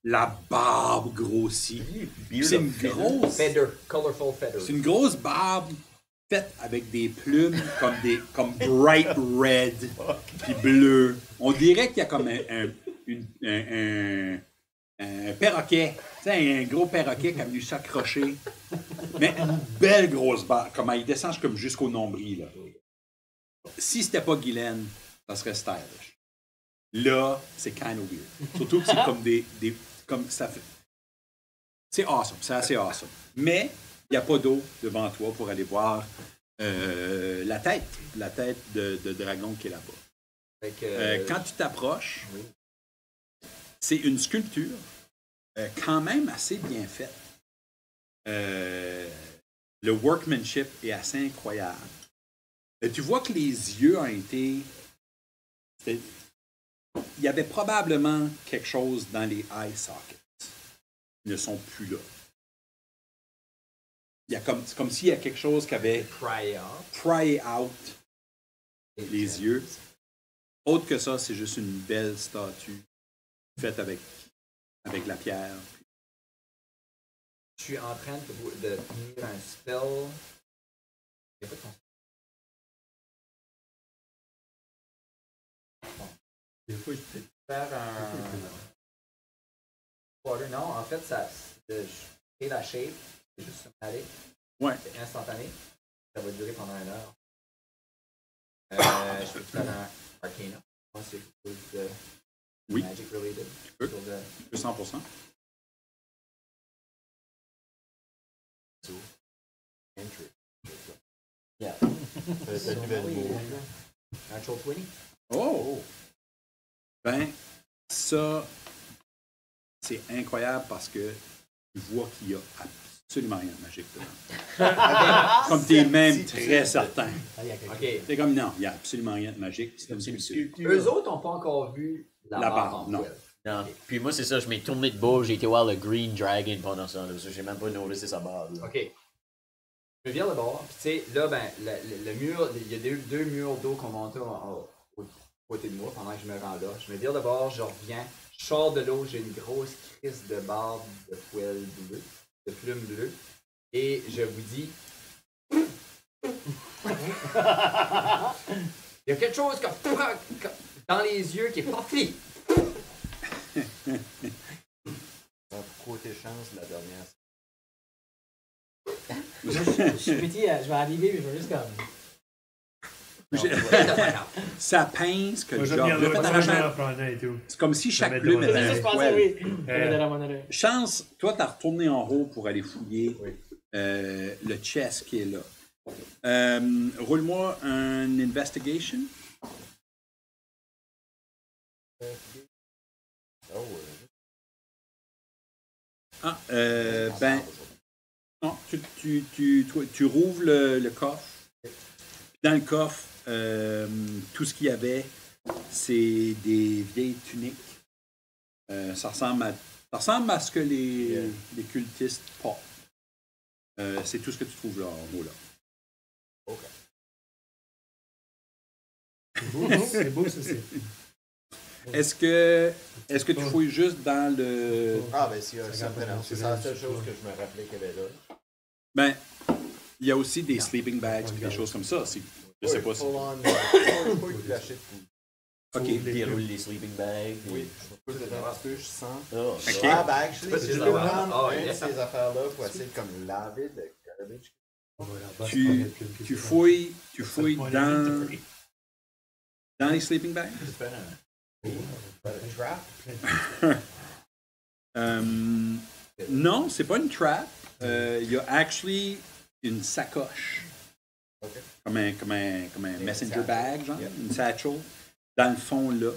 la barbe grossit. Puis c'est une grosse,
Feather, colorful feather.
c'est une grosse barbe faite avec des plumes comme bright red puis bleu. On dirait qu'il y a comme un perroquet, tu sais, un gros perroquet qui a venu s'accrocher. Mais une belle grosse barbe, comme il descend comme jusqu'au nombril. Là. Si c'était pas Guylaine, ça serait stylish. Là, c'est kind of weird. Surtout que c'est comme comme ça fait. C'est awesome, c'est assez awesome. Mais il n'y a pas d'eau devant toi pour aller voir la tête de dragon qui est là-bas.
Fait que,
Quand tu t'approches,
oui.
c'est une sculpture quand même assez bien faite. Le workmanship est assez incroyable. Tu vois que les yeux ont été... Il y avait probablement quelque chose dans les eye sockets. Ils ne sont plus là. Il y a c'est comme s'il y a quelque chose qui avait
Pry off.
pry out les yeux. Autre que ça, c'est juste une belle statue faite avec la pierre.
Je suis en train de tenir un spell. Il y a pas de
Des fois, je peux
faire un. Water, non, en fait, je fais la shape, c'est juste aller.
Ouais.
C'est instantané. Ça va durer pendant 1 heure. Je peux faire un Arcana. Moi, c'est quelque chose de
Oui.
Magic related.
peux.
Sur le-
100%.
Entry.
Yeah.
C'est un nouvel mot.
Natural 20.
Oh! Ben, ça, c'est incroyable parce que tu vois qu'il y a absolument rien de magique dedans. Comme tu es même très certain.
Ah, il y a quelque chose.
Ok.
C'est comme non, il n'y a absolument rien de magique. C'est une sculpture.
Eux autres n'ont pas encore vu la
La
barre
barre,
en
non.
poil.
Non. Puis moi, c'est ça, je m'ai tourné de bas, j'ai été voir le Green Dragon pendant ça. Là, j'ai même pas noticé sa barre. Là.
OK. Je viens le bord. Puis tu sais, là, ben, le mur, il y a deux murs d'eau qu'on montait côté de moi pendant que je me rends là. Je me vire de bord, je reviens, je sors de l'eau, j'ai une grosse crise de barbe de poêle bleu, de plume bleue, et je vous dis. Il y a quelque chose dans les yeux qui est parti.
Côté chance, la dernière.
Je suis petit, je vais arriver, mais je vais juste comme.
Ça pince que
Moi,
le
je
job.
viens
Le fait
là,
d'arracher
je
un-
vais prendre et tout.
C'est comme si chaque
mettre
plume
devant
était
les
C'est
un
ce que je pensais,
poil.
oui. Je vais mettre dans mon oreille.
Chance, toi, t'as retourné en haut pour aller fouiller
Oui.
le chest qui est là. Roule-moi un investigation.
Oh,
Ah, ben, non, tu rouvres le coffre. Dans le coffre, tout ce qu'il y avait, c'est des vieilles tuniques. Ça ressemble à ce que les cultistes portent. C'est tout ce que tu trouves là, en haut là.
C'est beau, ça, c'est.
Est-ce que tu fouilles juste dans le...
Ah, ben, si, c'est la seule chose que je me rappelais qu'il y avait là.
Ben, il y a aussi des sleeping bags et des choses comme ça. Je sais pas si...
Full on, pas eu de lâcher de fou.
OK.
Déroule les sleeping bags.
Oui, je peux dedans un peu, je sens.
Oh,
Ok.
Ah, ben, actually,
peux
je
les
peux
avoir.
prendre
Ah,
une de
yeah.
ces affaires-là pour essayer de comme laver le garbage.
Tu fouilles dans les sleeping bags?
Trap?
Non, c'est pas une trap. Il y a actually une sacoche.
Ok.
Comme un messenger
satchel.
bag, genre,
Yeah.
une satchel, dans le fond là.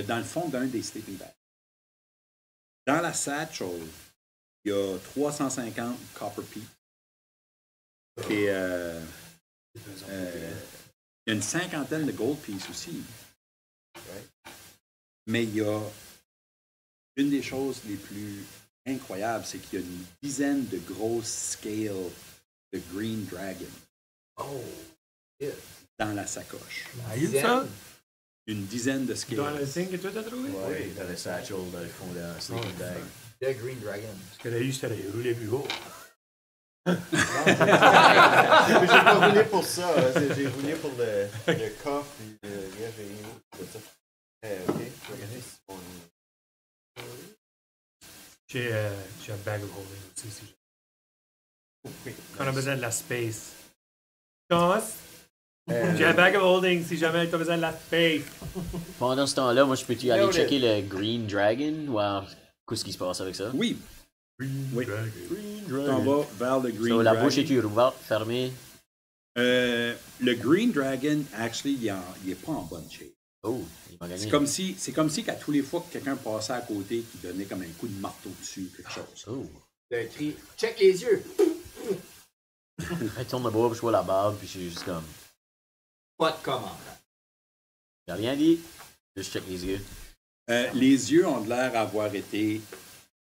Dans le fond d'un des sleeping bags. Dans la satchel, il y a 350 copper pieces. Et il y a une cinquantaine de gold pieces aussi.
Ouais.
Mais il y a une des choses les plus incroyables, c'est qu'il y a une dizaine de grosses scales de Green Dragon
Oh, yeah.
dans la sacoche.
Ça?
Une dizaine de
Dans
scales.
le signe que toi t'as trouvé?
Ouais, dans le satchel, dans le fond d'un sleeping bag.
The Green Dragon.
Ce qu'elle a eu, c'était les roulés plus haut.
J'ai pas roulé pour ça. J'ai roulé pour le coffre. Puis, yeah, j'ai eu tout ça. Ok, je vais regarder si on...
J'ai un bag of holding aussi. Si on a besoin de la space. Thomas? J'ai un bag of holding si jamais tu as besoin de la space.
Pendant ce temps-là, moi, je peux-tu aller
Noted.
checker le Green Dragon? Voir qu'est-ce qui se passe avec ça?
Oui,
Green
Oui.
Dragon.
Green
t'en vas vers le Green
So, la
Dragon.
bouche est-tu ouverte, fermée?
Le Green Dragon, actually, il est pas en bonne shape.
Oh, il m'a gagné.
C'est comme si qu'à tous les fois que quelqu'un passait à côté, qui donnait comme un coup de marteau dessus, quelque chose.
Oh.
Le cri, check les yeux.
Elle tourne le bras, puis je vois la barbe, puis je suis juste comme...
Pas de commande.
J'ai rien dit. Juste check les yeux.
Les yeux ont l'air d'avoir été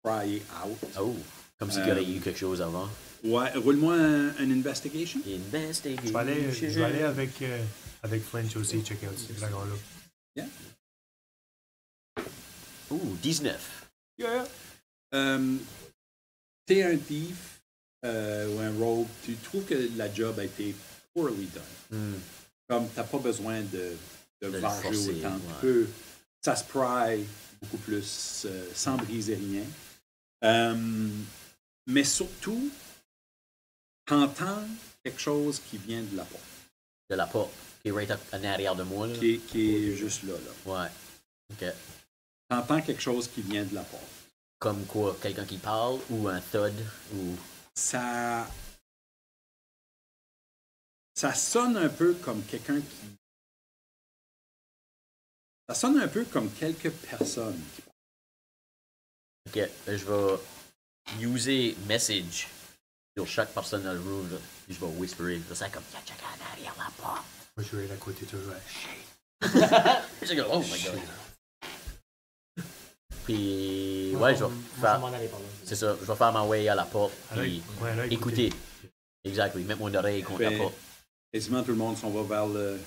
pry out.
Oh, comme s'il y aurait eu quelque chose avant.
Ouais, roule-moi un investigation.
Investigation.
Je vais aller avec Flinch aussi, checker out ce dragon-là.
Ouh, 19.
Yeah.
T'es un thief ou un rogue, tu trouves que la job a été poorly done. Comme t'as pas besoin de
le
varger
forcer,
autant.
ouais.
Tu peux, ça se pry beaucoup plus sans briser rien. Mais surtout, t'entends quelque chose qui vient de la porte,
De la porte, qui est right en arrière de moi, là.
qui est juste là.
Ouais. OK.
T'entends quelque chose qui vient de la porte.
Comme quoi, quelqu'un qui parle, ou un thud, ou...
Ça sonne un peu comme quelqu'un qui... Ça sonne un peu comme quelques personnes qui parlent.
OK, je vais user message sur chaque personne dans le room, là. Puis je vais whisperer. Je vais comme, il y a quelqu'un en arrière de la porte.
Moi, je vais aller à côté de toi.
Je vais oh my god. Puis, ouais, je vais faire... C'est ça, je vais faire ma way à la porte, puis écouter. Exactement, mettre mon oreille contre la
Fait-
porte.
Quasiment tout le monde s'en va vers le...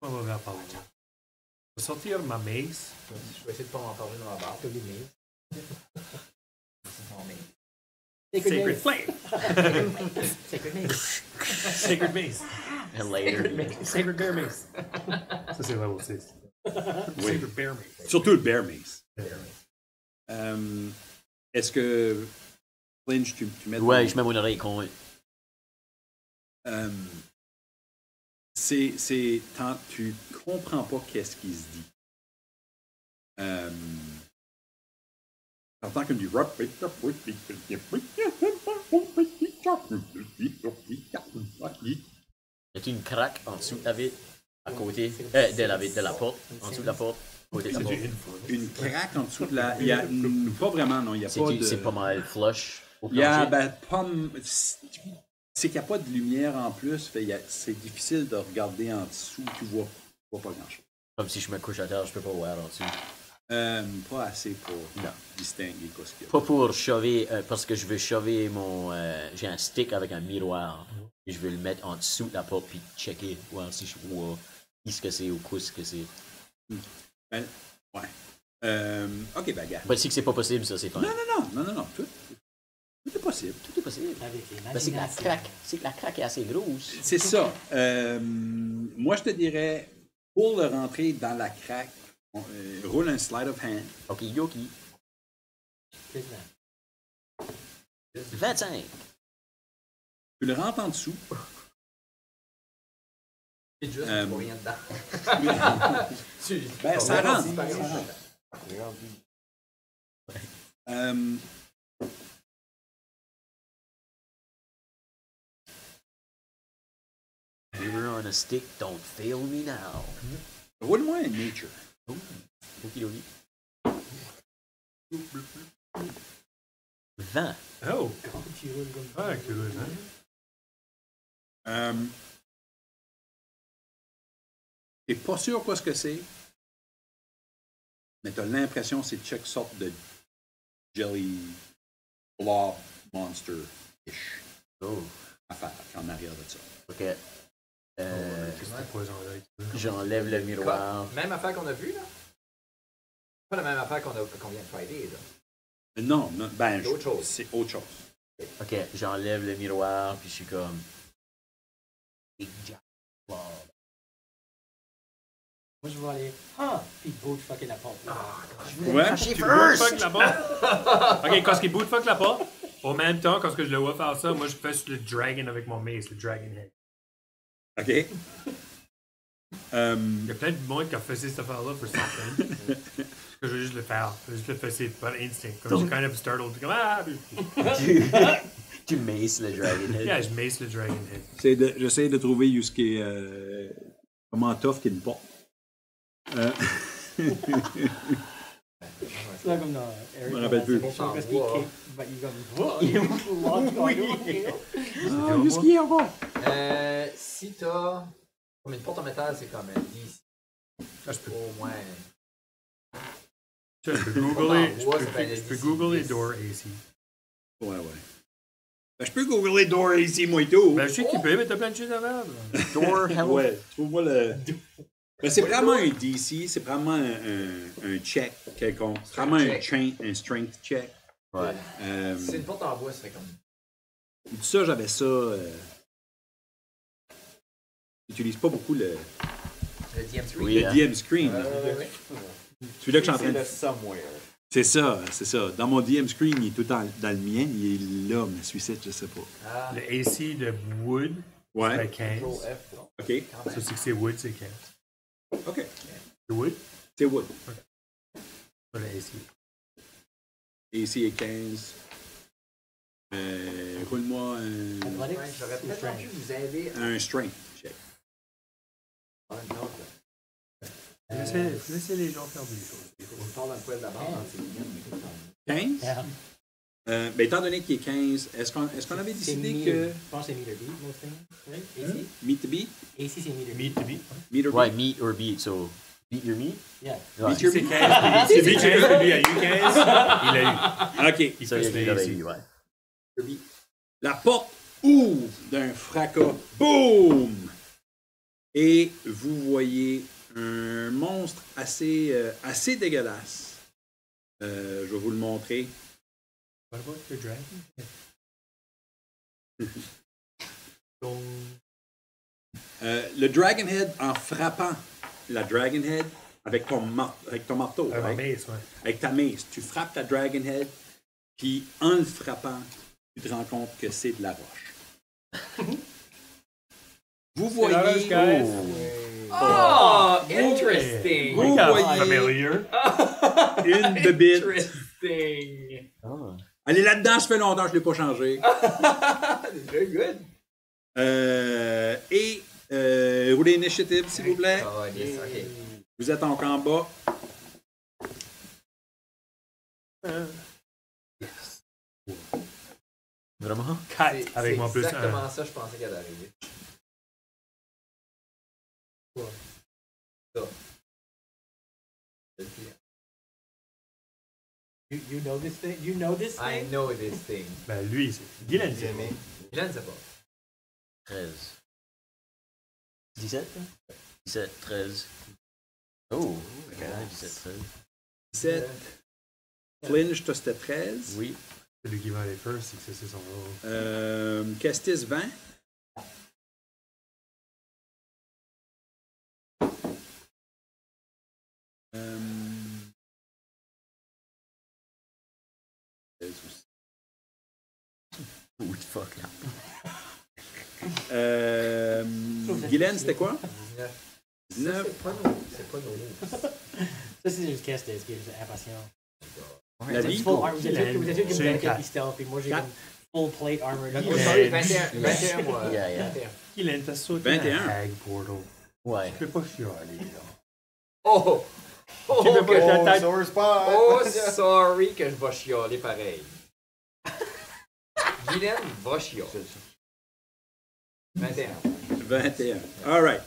On va en parler. Je vais sortir ma mace.
Je vais essayer de pas en parler dans la barre.
T'as oublié de maze.
Non, mais...
Sacred Flame!
Sacred maze.
Sacred Mace.
And later.
Sacred Bear Mace. Ça, c'est level 6.
Oui.
Sacred Bear Mace.
Surtout le Bear Mace. Est-ce que, Flinch, tu mets...
Ouais, je mets mon oreille con.
C'est tant tu comprends pas qu'est-ce qu'il se dit. T'entends comme du rock.
Y a-t-il une craque en dessous de la vitre? À côté? De la vitre, de la porte? En dessous de la porte? À côté de la porte?
Une craque en dessous de la. Il y a pas vraiment, non. Il y a pas de.
C'est pas mal flush au
Il y a,
plancher?
c'est qu'il n'y a pas de lumière en plus. C'est difficile de regarder en dessous. Tu vois pas grand-chose.
Comme si je me couche à terre, je peux pas voir en dessous.
Pas assez pour
Non.
distinguer quoi ce qu'il y a.
Pas pour chauffer, parce que je veux chauffer mon... j'ai un stick avec un miroir. Et je veux le mettre en dessous de la porte puis checker, voir si je vois qui ce que c'est ou quoi ce que c'est.
Ben, ouais. OK, ben, gars.
Ben, si que c'est pas possible, ça, c'est pas.
Non. Tout est possible.
Tout est possible.
Avec
Ben, c'est que la
l'imagination.
craque, c'est que la craque est assez grosse.
C'est ça. Moi, je te dirais, pour le rentrer dans la craque, roule un slide of hand.
Ok, yoki.
Qu'est-ce que c'est?
25.
Tu le rentres en dessous.
C'est juste, tu vois rien dedans.
Ben, ça rentre.
River on a stick, don't fail me now.
Roule-moi un nature.
Okidoki. 20.
Oh!
Tu roules comme
Ah, cool, hein?
T'es pas sûr quoi ce que c'est, mais t'as l'impression que c'est quelque sorte de jelly blob monster-ish
Oh.
affaire en arrière de ça.
Ok.
Qu'est-ce que poison d'œil?
J'enlève le miroir.
Même affaire qu'on a vue, là? Pas la même affaire qu'on vient de fighter, là.
Non, ben,
C'est autre chose.
c'est autre chose.
Ok, j'enlève le miroir, puis je suis comme. Big Jack Blob.
Moi, je vais aller. Ah! Puis boot fucking la porte.
Ouais.
Tu bootfuck la porte? Ok, quand il bootfuck la porte, au même temps, quand je le vois faire ça, moi je fais sur le dragon avec mon mace, le dragon head.
OK.
Il y a plein de monde qui a fait cette affaire-là pour certains. Que je vais juste le faire. Je vais juste le faire par instinct. Comme je suis kind of startled. Comme, ah!
Tu maces le dragon head.
Yeah, je mace le dragon head.
J'essaie de trouver comment tough qu'il est une porte.
C'est là comme dans Eric.
Je me rappelle plus.
Parce qu'il kick, but il comme.
Jusqu'il est encore.
Si t'as... Comme une porte en métal, c'est comme un 10.
Ah, je peux,
Au moins...
je peux googler,
Ouais, c'est pas
je peux
ici.
googler door AC.
Ouais. Ben, je peux googler door ici, moi et tout.
Ben, je sais qu'il peut, mais t'as plein de choses à faire.
Door help.
Ouais, trouve-moi le... Ben, c'est vraiment un DC, c'est vraiment un check quelconque. C'est vraiment un strength check.
Ouais.
Si c'est une porte en bois, ça fait comme...
Ça, j'avais ça... J'utilise pas beaucoup le
Le DM3.
Oui, hein.
DM screen. Celui-là que je suis en train
C'est
de...
le somewhere.
C'est ça. Dans mon DM screen, il est tout dans le mien. Il est là, mais celui-ci, je sais pas.
Ah,
Le AC de wood, c'est
Ouais.
15.
Control F.
OK.
quand
Ça,
même.
c'est que c'est wood, c'est 15.
OK.
C'est wood?
C'est wood.
Pas le AC.
AC est 15. Roule-moi
Athletics
Ouais, j'aurais
ou
peut-être
strength?
dû vous aider
un strength check.
en même temps.
Laissez les gens faire des choses.
On parle dans le poil de la barre, hein, c'est bien.
15?
Yeah.
Ben, étant donné qu'il est 15, est-ce qu'on avait
C'est
décidé
meter.
que...
Je pense que c'est meter beat, most things. Right? AC?
Meet the beat?
AC, c'est meter beat.
Meat to beat.
Meet or
Ouais,
beat?
meat or beat, so. Beat your meat?
Yeah.
Ouais.
Meet your
C'est
beat?
15, puis lui, lui a eu 15, il a eu.
OK.
Il
Ça,
fait
il
le
l'avait
AC.
eu, ouais.
La porte ouvre d'un fracas. Boum! Et vous voyez un monstre assez dégueulasse. Je vais vous le montrer.
What about the dragon? Donc,
Le Dragonhead, en frappant la Dragonhead avec ton marteau,
ma
right?
mace, ouais.
Avec ta mace, tu frappes ta Dragonhead, puis en le frappant, tu te rends compte que c'est de la roche. Vous voyez...
guys.
Oh, interesting.
Vous voyez
Familiar.
une bébite.
Interesting.
Oh.
Elle est là-dedans, ça fait longtemps que je ne l'ai pas changée.
Very good.
Roulez l'initiative, s'il vous plaît.
Oh, yes, ok.
Vous êtes en combat.
Vraiment?
4
C'est
avec mon plus 1.
exactement ça, je pensais qu'elle allait arriver.
Quoi?
Ça.
You know this thing? You know this
I
thing?
know this thing.
Ben, lui, c'est Guylaine, c'est
Jamais.
Je ne sais pas.
13. 17? 17, 13. Oh, ok, 17, 13.
17. Flinch, toi, c'était 13.
Oui.
celui qui va aller first, c'est que c'est son rôle.
Castis 20.
Oui, fuck.
Guylaine, c'était quoi?
19.
19.
C'est pas nos moves.
Ça, c'est juste Kestis qui est impatient.
La
Vous
vie?
êtes full armor. Vous êtes sûr que vous êtes
C'est
comme
quatre.
stealth, et moi j'ai
Quatre.
comme full plate armor.
Oh,
Yeah.
sorry, 21 moi.
Yeah, yeah.
21.
Il a sauté
21.
un hag portal.
Ouais.
Tu peux pas chialer, là.
Oh! Oh,
Tu peux pas
que-
ta tête.
Sore spot!
oh, sorry que je vais chialer pareil. Guylaine va chialer. 21.
21. All right.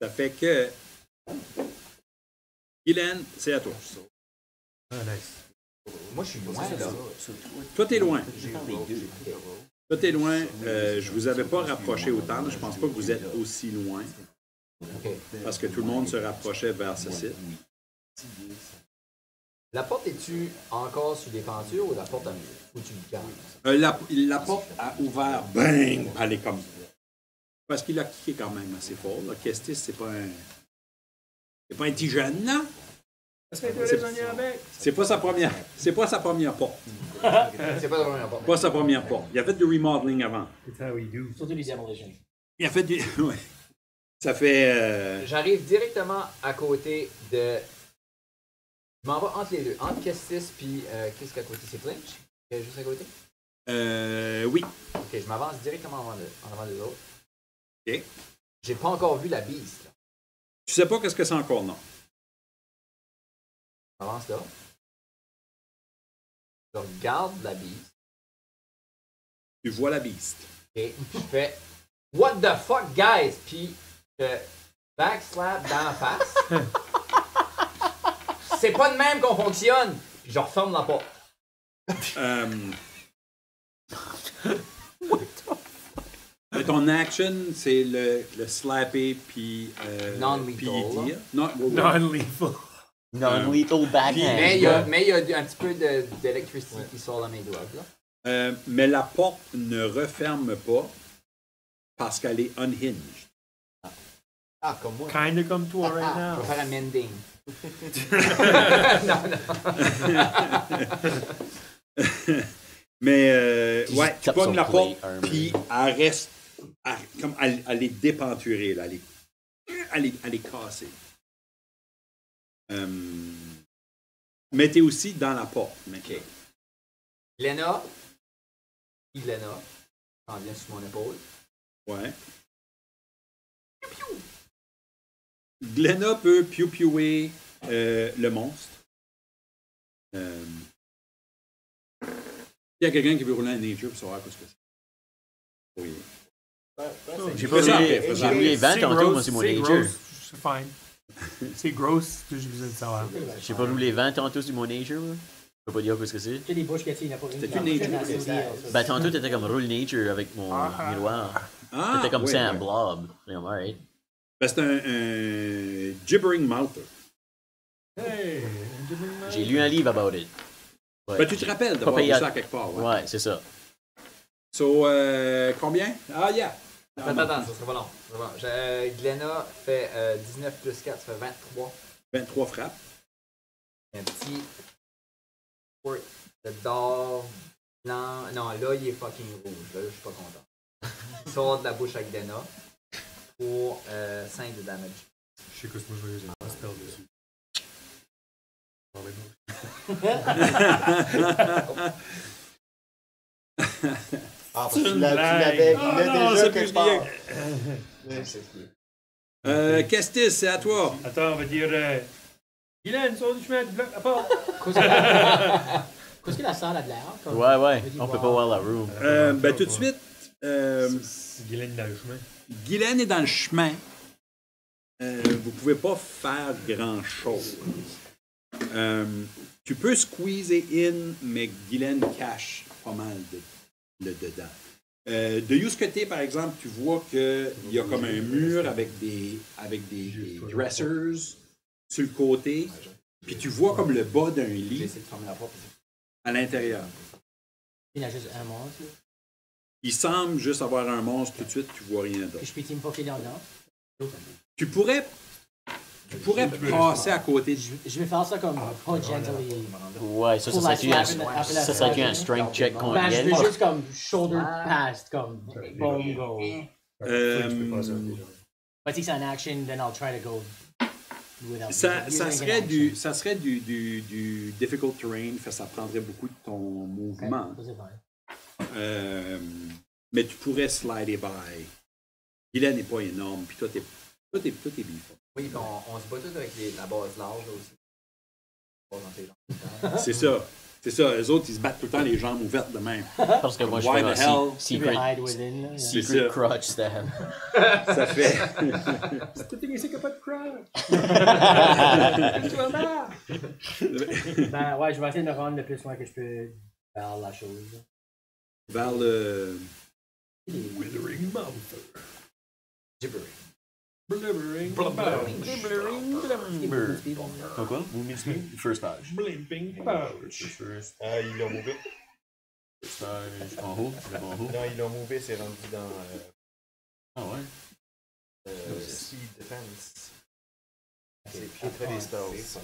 Ça fait que... Guylaine, c'est à toi.
Ah, nice.
Moi, je suis loin, là.
Toi, t'es loin.
Je parle des deux.
Toi, t'es loin. Je vous avais pas rapproché autant. Je pense pas que vous êtes aussi loin.
OK.
Parce que tout le monde se rapprochait vers ce site.
La porte, es-tu encore sur des pentures ou la porte a ou tu le gardes?
La porte a ouvert. Bang! Elle est comme... Parce qu'il a kické quand même assez fort. Là. Kestis, c'est pas un... C'est pas un petit jeune, là. C'est pas sa première... C'est pas sa première porte.
C'est pas la première porte.
Pas sa première porte. Il a fait du remodeling avant.
It's how we do.
Surtout les demolitions.
Il a fait du... Ouais. Ça fait...
J'arrive directement à côté de... Je m'en vais entre les deux. Entre Kestis puis... qu'est-ce qu'à côté? C'est Flinch? Qui est juste à côté?
oui.
OK, je m'avance directement en avant des autres.
OK.
J'ai pas encore vu la beast, là.
Tu sais pas qu'est-ce que c'est encore, non?
Je m'avance là. Je regarde la beast.
Tu vois la beast.
OK, je fais... What the fuck, guys? Puis je backslap dans la face. C'est pas de même qu'on fonctionne. Puis je referme la porte.
Ton action, c'est le slapper puis...
Non-lethal,
puis y
là.
dire. Non, ouais, ouais.
Non-lethal.
Non-lethal backhand.
Mais il y a un petit peu d'électricité qui sort dans mes doigts, là.
Mais la porte ne referme pas parce qu'elle est unhinged.
Ah, comme moi.
Kinda comme toi right
Je
now.
vais faire un mending.
Mais,
Puis
ouais, tu
tape
pognes
son
la porte,
plate armor.
puis elle reste... comme elle est dépenturée, là. Elle est cassée. Mais t'es aussi dans la porte. Mais...
OK. Glenna, s'en vient sur mon épaule.
Ouais. Glenna peut piou-piouer le monstre. Il y a quelqu'un qui veut rouler un nature pour savoir ce que c'est. Oui.
J'ai
Fais ça après,
pas
fais ça
roulé 20
C'est
tantôt,
gross,
moi, c'est mon
c'est
nature.
gross, c'est fine. C'est gross, j'ai besoin de savoir.
J'ai pas roulé 20 tantôt sur mon nature, là. Je peux pas dire ce que c'est.
Tu sais, les bouches qu'il n'y a pas une.
C'était une nature.
Ben, tantôt, t'étais comme roule nature avec mon miroir.
Ah,
T'étais comme
ouais,
ça, un
ouais.
blob. Comme, alright.
Ben, c'est un gibbering mouther.
Hey!
J'ai lu un livre about it. Ouais.
Ben, tu te rappelles d'avoir
Pas
vu
payé.
ça quelque part. Ouais.
Ouais, c'est ça.
So, combien? Ah, yeah.
Attends, ça sera pas long. Ça sera pas long. Glenna fait 19 plus 4, ça fait 23.
23 frappes.
Un petit squirt de d'or blanc. Non, là, il est fucking rouge. Là, je suis pas content. Il sort de la bouche à Glenna pour 5 de damage.
Je sais que moi je vais user un spell dessus.
Ah, parce que tu l'avais déjà quelque part.
Kestis, c'est à toi.
Attends, on va dire. Guylaine, sors du chemin, bloque la porte.
Qu'est-ce que la salle a de l'air? comme-
Ouais.
Vas-y
On peut
voir.
pas voir la room.
Ben, tout de suite,
Si Guylaine est dans le chemin.
Guylaine est dans le chemin. Vous pouvez pas faire grand-chose. Tu peux squeezer in, mais Guylaine cache pas mal le dedans. De où ce que t'es, par exemple, tu vois qu'il y a comme un mur avec des dressers sur le côté, puis tu vois comme le bas d'un
J'ai
lit
essayé de fermer la porte.
à l'intérieur.
Il y a juste un monstre. là.
Il semble juste avoir un monstre tout de suite, tu vois rien d'autre.
Puis je peux t'invoquer dedans.
Tu pourrais passer à côté du...
Je vais faire ça comme pas gently.
Ouais, ça
Pour la
serait-tu un,
slap après la
ça serait-tu
slap.
un strength check contre
Ben, je
Yen?
veux juste comme shoulder past, comme bone go. But si c'est un action, then I'll try to go without.
Ça
using an
serait du difficult terrain, fait que ça prendrait beaucoup de ton mouvement.
action. Ça, c'est fine.
Mais tu pourrais slider by. Guylaine n'est pas énorme, puis toi, t'es bien fort.
Oui, puis on se bat tous avec la base large là, aussi. Pas dans tes jambes.
C'est ça. C'est ça. Eux autres, ils se battent tout le temps les jambes ouvertes de même.
Parce que moi, je
Why
fais
the
un
hell?
Tu peux
secret,
hide within. Là, yeah.
C'est
secret
ça.
crotch stab.
Ça fait.
C'est tout ici qu'il n'y a pas de crowd.
Ben ouais, je vais essayer de me rendre le plus loin que je peux vers la chose.
Vers le.
Withering mouth.
Gibbering.
Blibbering.
Quoi? First page.
Blimping pouch.
Ah, ils l'ont mouvé.
First page. En haut? En haut?
Non, ils l'ont mouvé, c'est rendu dans
Ah ouais?
Sea Defense. C'est après les spells.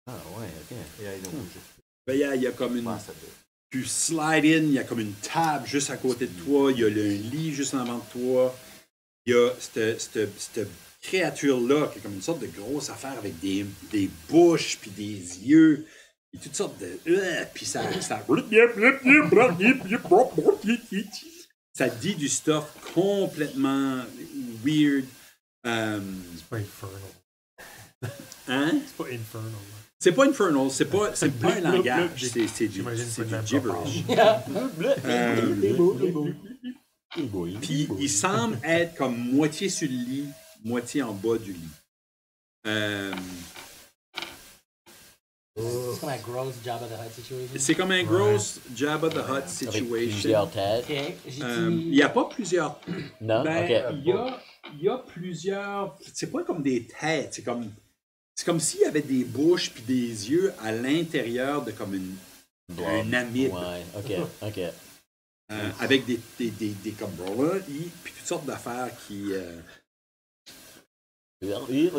Ah ouais, ok.
Et là, ils l'ont bougé.
Ben, il y a comme une.
Ouais, ça fait.
Tu slide in, il y a comme une table juste à côté de toi, il y a le lit juste en avant de toi. Il y a cette créature-là qui est comme une sorte de grosse affaire avec des bouches puis des yeux et toutes sortes de... puis ça dit du stuff complètement weird.
C'est pas infernal.
Hein?
C'est pas infernal.
C'est pas infernal, c'est pas un langage, c'est du
J'imagine
c'est
pas
du
de
gibberish. Puis il semble être comme moitié sur le lit, moitié en bas du lit.
C'est comme un gross Jabba the Hutt situation.
C'est comme un gross Jabba the Hutt
Avec
situation.
plusieurs têtes.
Ok, j'ai
Il
dit.
n'y a pas plusieurs.
Non?
Ben,
Ok.
il y a plusieurs. C'est pas comme des têtes. C'est comme s'il y avait des bouches puis des yeux à l'intérieur de comme un amibe.
Ouais, ok.
Avec des comme rollers, puis toutes sortes d'affaires qui.
Cancer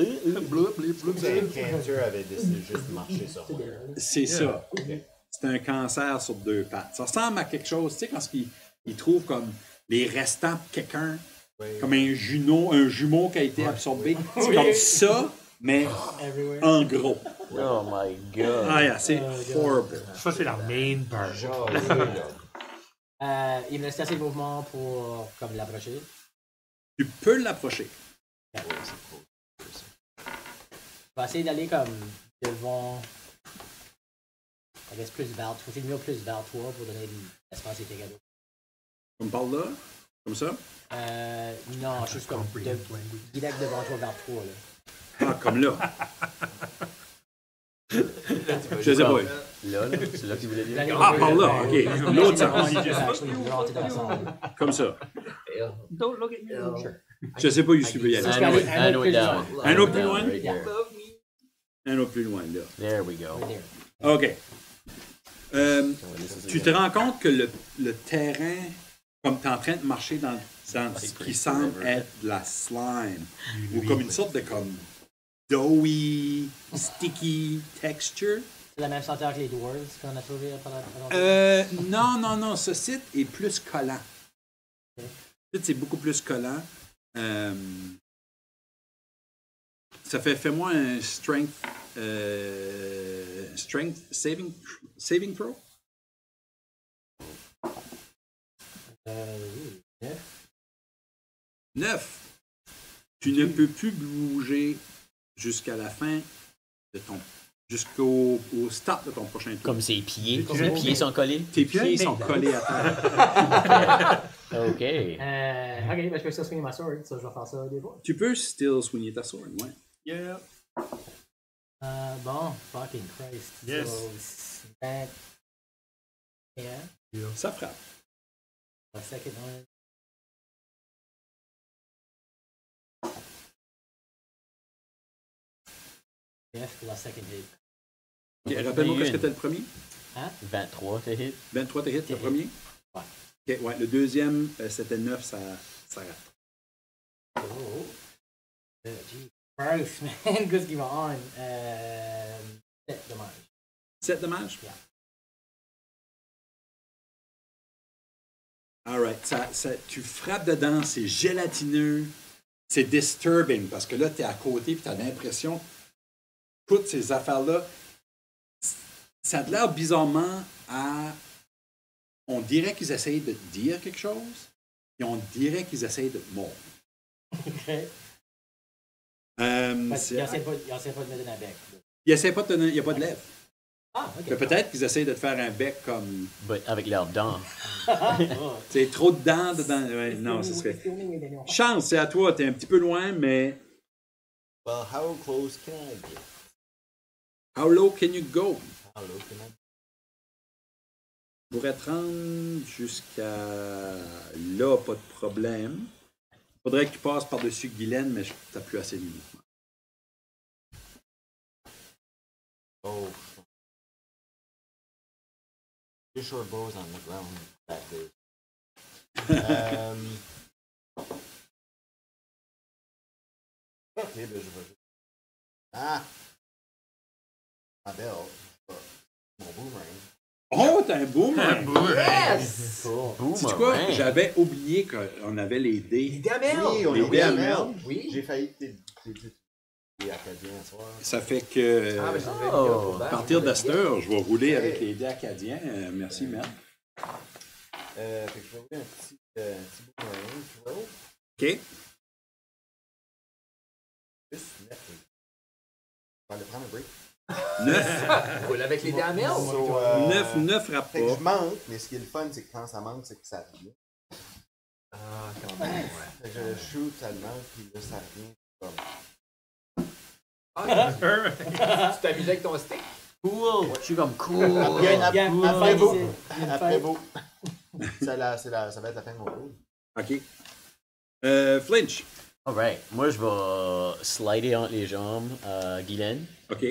avait décidé juste de marcher sur moi.
C'est ça. C'est un cancer sur deux pattes. Ça ressemble à quelque chose, tu sais, quand ils trouvent comme les restants de quelqu'un, comme un jumeau qui a été absorbé. C'est comme ça, mais
Everywhere.
en gros.
Oh my god.
Ah, yeah, c'est horrible.
Ça, c'est la main part.
Genre,
Il me reste assez de mouvement pour comme l'approcher.
Tu peux l'approcher.
Je vais essayer d'aller comme devant. I guess plus vers toi. C'est mieux plus vers toi pour donner de l'espace et tes cadeaux.
Comme par là? Comme ça?
Non, juste comme direct devant toi vers toi. Là.
Ah, comme là. Je sais pas.
Là, c'est là qu'il voulait dire.
Ah, par là, ok. L'autre sens.
Actually, rentrer dans la salle.
Comme ça.
Don't look at me.
Je sais pas où tu veux y aller.
Just
I
got
know
it.
it,
I
I
know
know it
it
down.
down.
I know
it
plus
down
loin?
right there.
Love me.
Un autre plus loin, là.
There we go.
Right there.
OK.
Oh, this is
Tu te rends compte que le terrain, comme tu es en train de marcher dans ce qui semble être de la slime, ou comme une sorte de comme doughy, sticky texture.
C'est la même senteur que les Dwarves qu'on a trouvé pendant
Non. Ce site est plus collant.
Ok.
Ce site, c'est beaucoup plus collant. Ça fais-moi un strength saving throw.
Oui.
9. Tu ne peux plus bouger jusqu'à la fin de ton... jusqu'au start de ton prochain tour.
Comme ses pieds. Ses pieds sont collés.
Tes pieds sont collés à terre.
OK.
Ok, ben je peux still swing my sword, so je vais faire ça des fois.
Tu peux still swinger ta sword, ouais.
Yeah.
Bon, fucking Christ.
Yes.
So, that... Yeah.
Ça frappe.
My second one. Yeah, for la second hit.
OK, rappelle-moi qu'est-ce que t'as le premier?
23, t'as hit.
23 t'as hit, le premier?
Ouais.
OK, ouais, le deuxième, c'était 9, ça rate.
Oh. Gee. Christ, man. Qu'est-ce qui va on? 7 dommages.
7 dommages?
Yeah.
All right. Tu frappes dedans, c'est gélatineux, c'est disturbing parce que là, tu es à côté et tu as l'impression que toutes ces affaires-là, ça a l'air bizarrement à. On dirait qu'ils essayent de te dire quelque chose et on dirait qu'ils essayent de te mordre.
Ok.
C'est-
Il essaie pas de mettre dans la bec.
Ils essaient pas de te donner, il n'y a pas de lèvres.
Ah, ok.
Mais peut-être qu'ils essayent de te faire un bec comme.
But avec leurs dents.
Oh.
C'est trop de dents dedans. Ouais, non, ce serait. Chance, c'est à toi, tu es un petit peu loin, mais.
Well, how close can I get?
How low can you go?
How low can I
Je pourrais te rendre jusqu'à là, pas de problème. Faudrait que tu passes par-dessus Guylaine, mais tu n'as plus assez de mouvement.
Oh. Pretty sure bows on the ground that big. Ok, ben je vais juste. Ah! Ma belle. Mon boomerang.
Oh, t'as un boomerang!
Yes!
Cool.
Sais-tu quoi?
Boomerang.
J'avais oublié qu'on avait les dés.
Gamelle!
Oui, on
Les
a oublié
dés à
la
merde.
merde.
Oui.
J'ai failli les Acadiens ce soir.
Ça fait que,
Ah, mais je vais
Oh.
à partir de cette heure, je vais rouler avec les dés acadiens. Merci, Mel.
Fait que je vais rouler un petit boomerang throw.
OK.
Juste mettre. Je vais aller prendre un break.
9.
Roule avec les damels.
So,
9 ne frappe
Fait que je
pas.
manque, mais ce qui est le fun, c'est que quand ça manque, c'est que ça revient.
Ah, quand même, ouais.
Fait que je shoot, ça le manque, puis là, ça revient. Comme...
Ah, tu t'amuses avec ton stick?
Cool. Je suis comme cool.
Après, après,
Cool.
après beau.
Il y a une
Après
fête.
beau. Ça va être la fin de mon tour.
OK. Flinch.
Alright. Moi, je vais slider entre les jambes à Guylaine.
OK.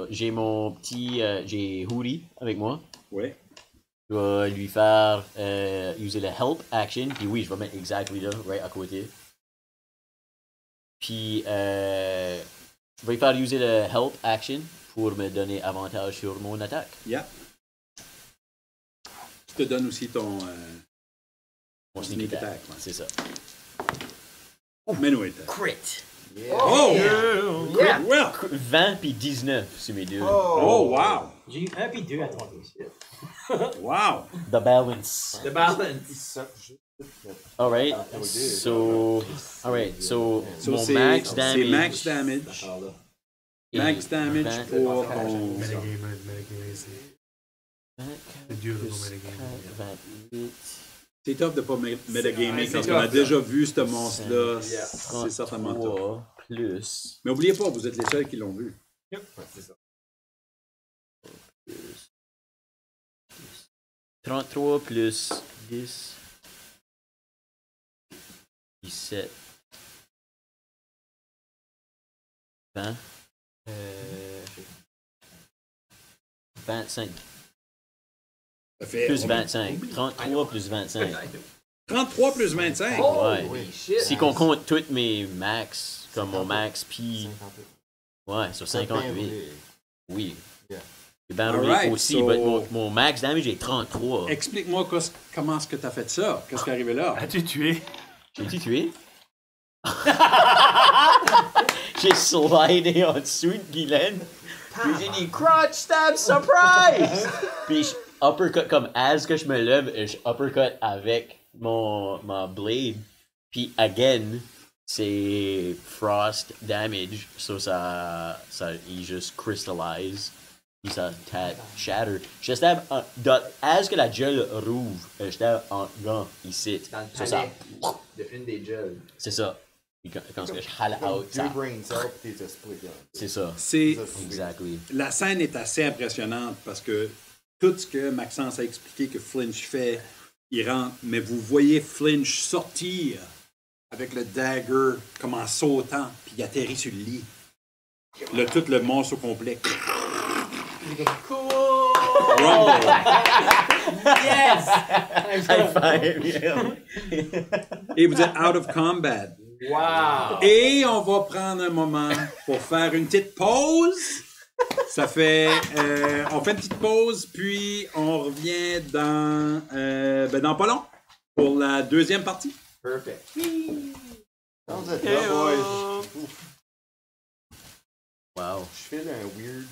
J'ai mon petit. J'ai Hootie avec moi.
Ouais.
Je vais lui faire user le help action. Puis oui, je vais mettre exactly là, right à côté. Puis je vais lui faire user le help action pour me donner avantage sur mon attaque.
Yeah. Je te donne aussi ton
Mon
sneak attack. Ouais.
C'est ça.
Mais oui, t'as-
Crit!
Yeah.
Oh!
Yeah!
Well!
20 puis 19 sur mes deux.
Oh, wow!
J'ai eu 1 puis 2 à ton
Wow!
The balance.
The balance.
Ça, juste.
Alright.
we did.
So. Alright. So,
So,
mon
c'est
max damage.
c'est max damage.
D'accord, là.
est
Max damage
20.
pour ton.
Metagamer, c'est. C'est dur de pas metagamer.
28.
C'est top de pas metagamer
c'est
parce
tough,
qu'on a
ça.
déjà vu ce monstre-là.
Yeah.
C'est certainement top.
33 plus.
Mais oubliez pas, vous êtes les seuls qui l'ont vu.
Ouais, c'est ça.
33 plus 10. 17. 20. 25.
Ça fait
Plus 25. 33 plus 25.
33 plus 25.
Ouais.
Holy shit!
Si qu'on compte toutes mes max, comme mon max, puis.
58.
Ouais, sur 58. Oui.
Yeah.
Et ben
Alright,
aussi,
so-
but mon max damage est 33.
Explique-moi comment est-ce que tu as fait ça? Qu'est-ce qui est arrivé là?
As-tu tué?
J'ai-tu tué? J'ai slidé en dessous de Guylaine. Puis j'ai dit crotch stab surprise! Puis je uppercut comme as que je me lève, je uppercut avec ma blade. Puis again, c'est frost damage. So ça il juste crystallise. Puis ça shatter. Je stab as que la gel rouvre, je stab en gant ici.
Dans le
So ça,
palais de une des gels.
c'est ça. Puis quand je hale out,
Deux
ça.
brain cells, pis t'es split.
C'est ça.
C'est
Exactly.
La scène est assez impressionnante parce que tout ce que Maxence a expliqué que Flinch fait, il rentre, mais vous voyez Flinch sortir avec le dagger comme en sautant, puis il atterrit sur le lit. Tout le monstre au complet. Rumble.
Yes!
High five, yeah.
Et vous êtes out of combat.
Wow!
Et on va prendre un moment pour faire une petite pause. Ça fait... on fait une petite pause, puis on revient dans pas long pour la deuxième partie.
Perfect.
Quand vous êtes là, boys,
Wow.
je file un weird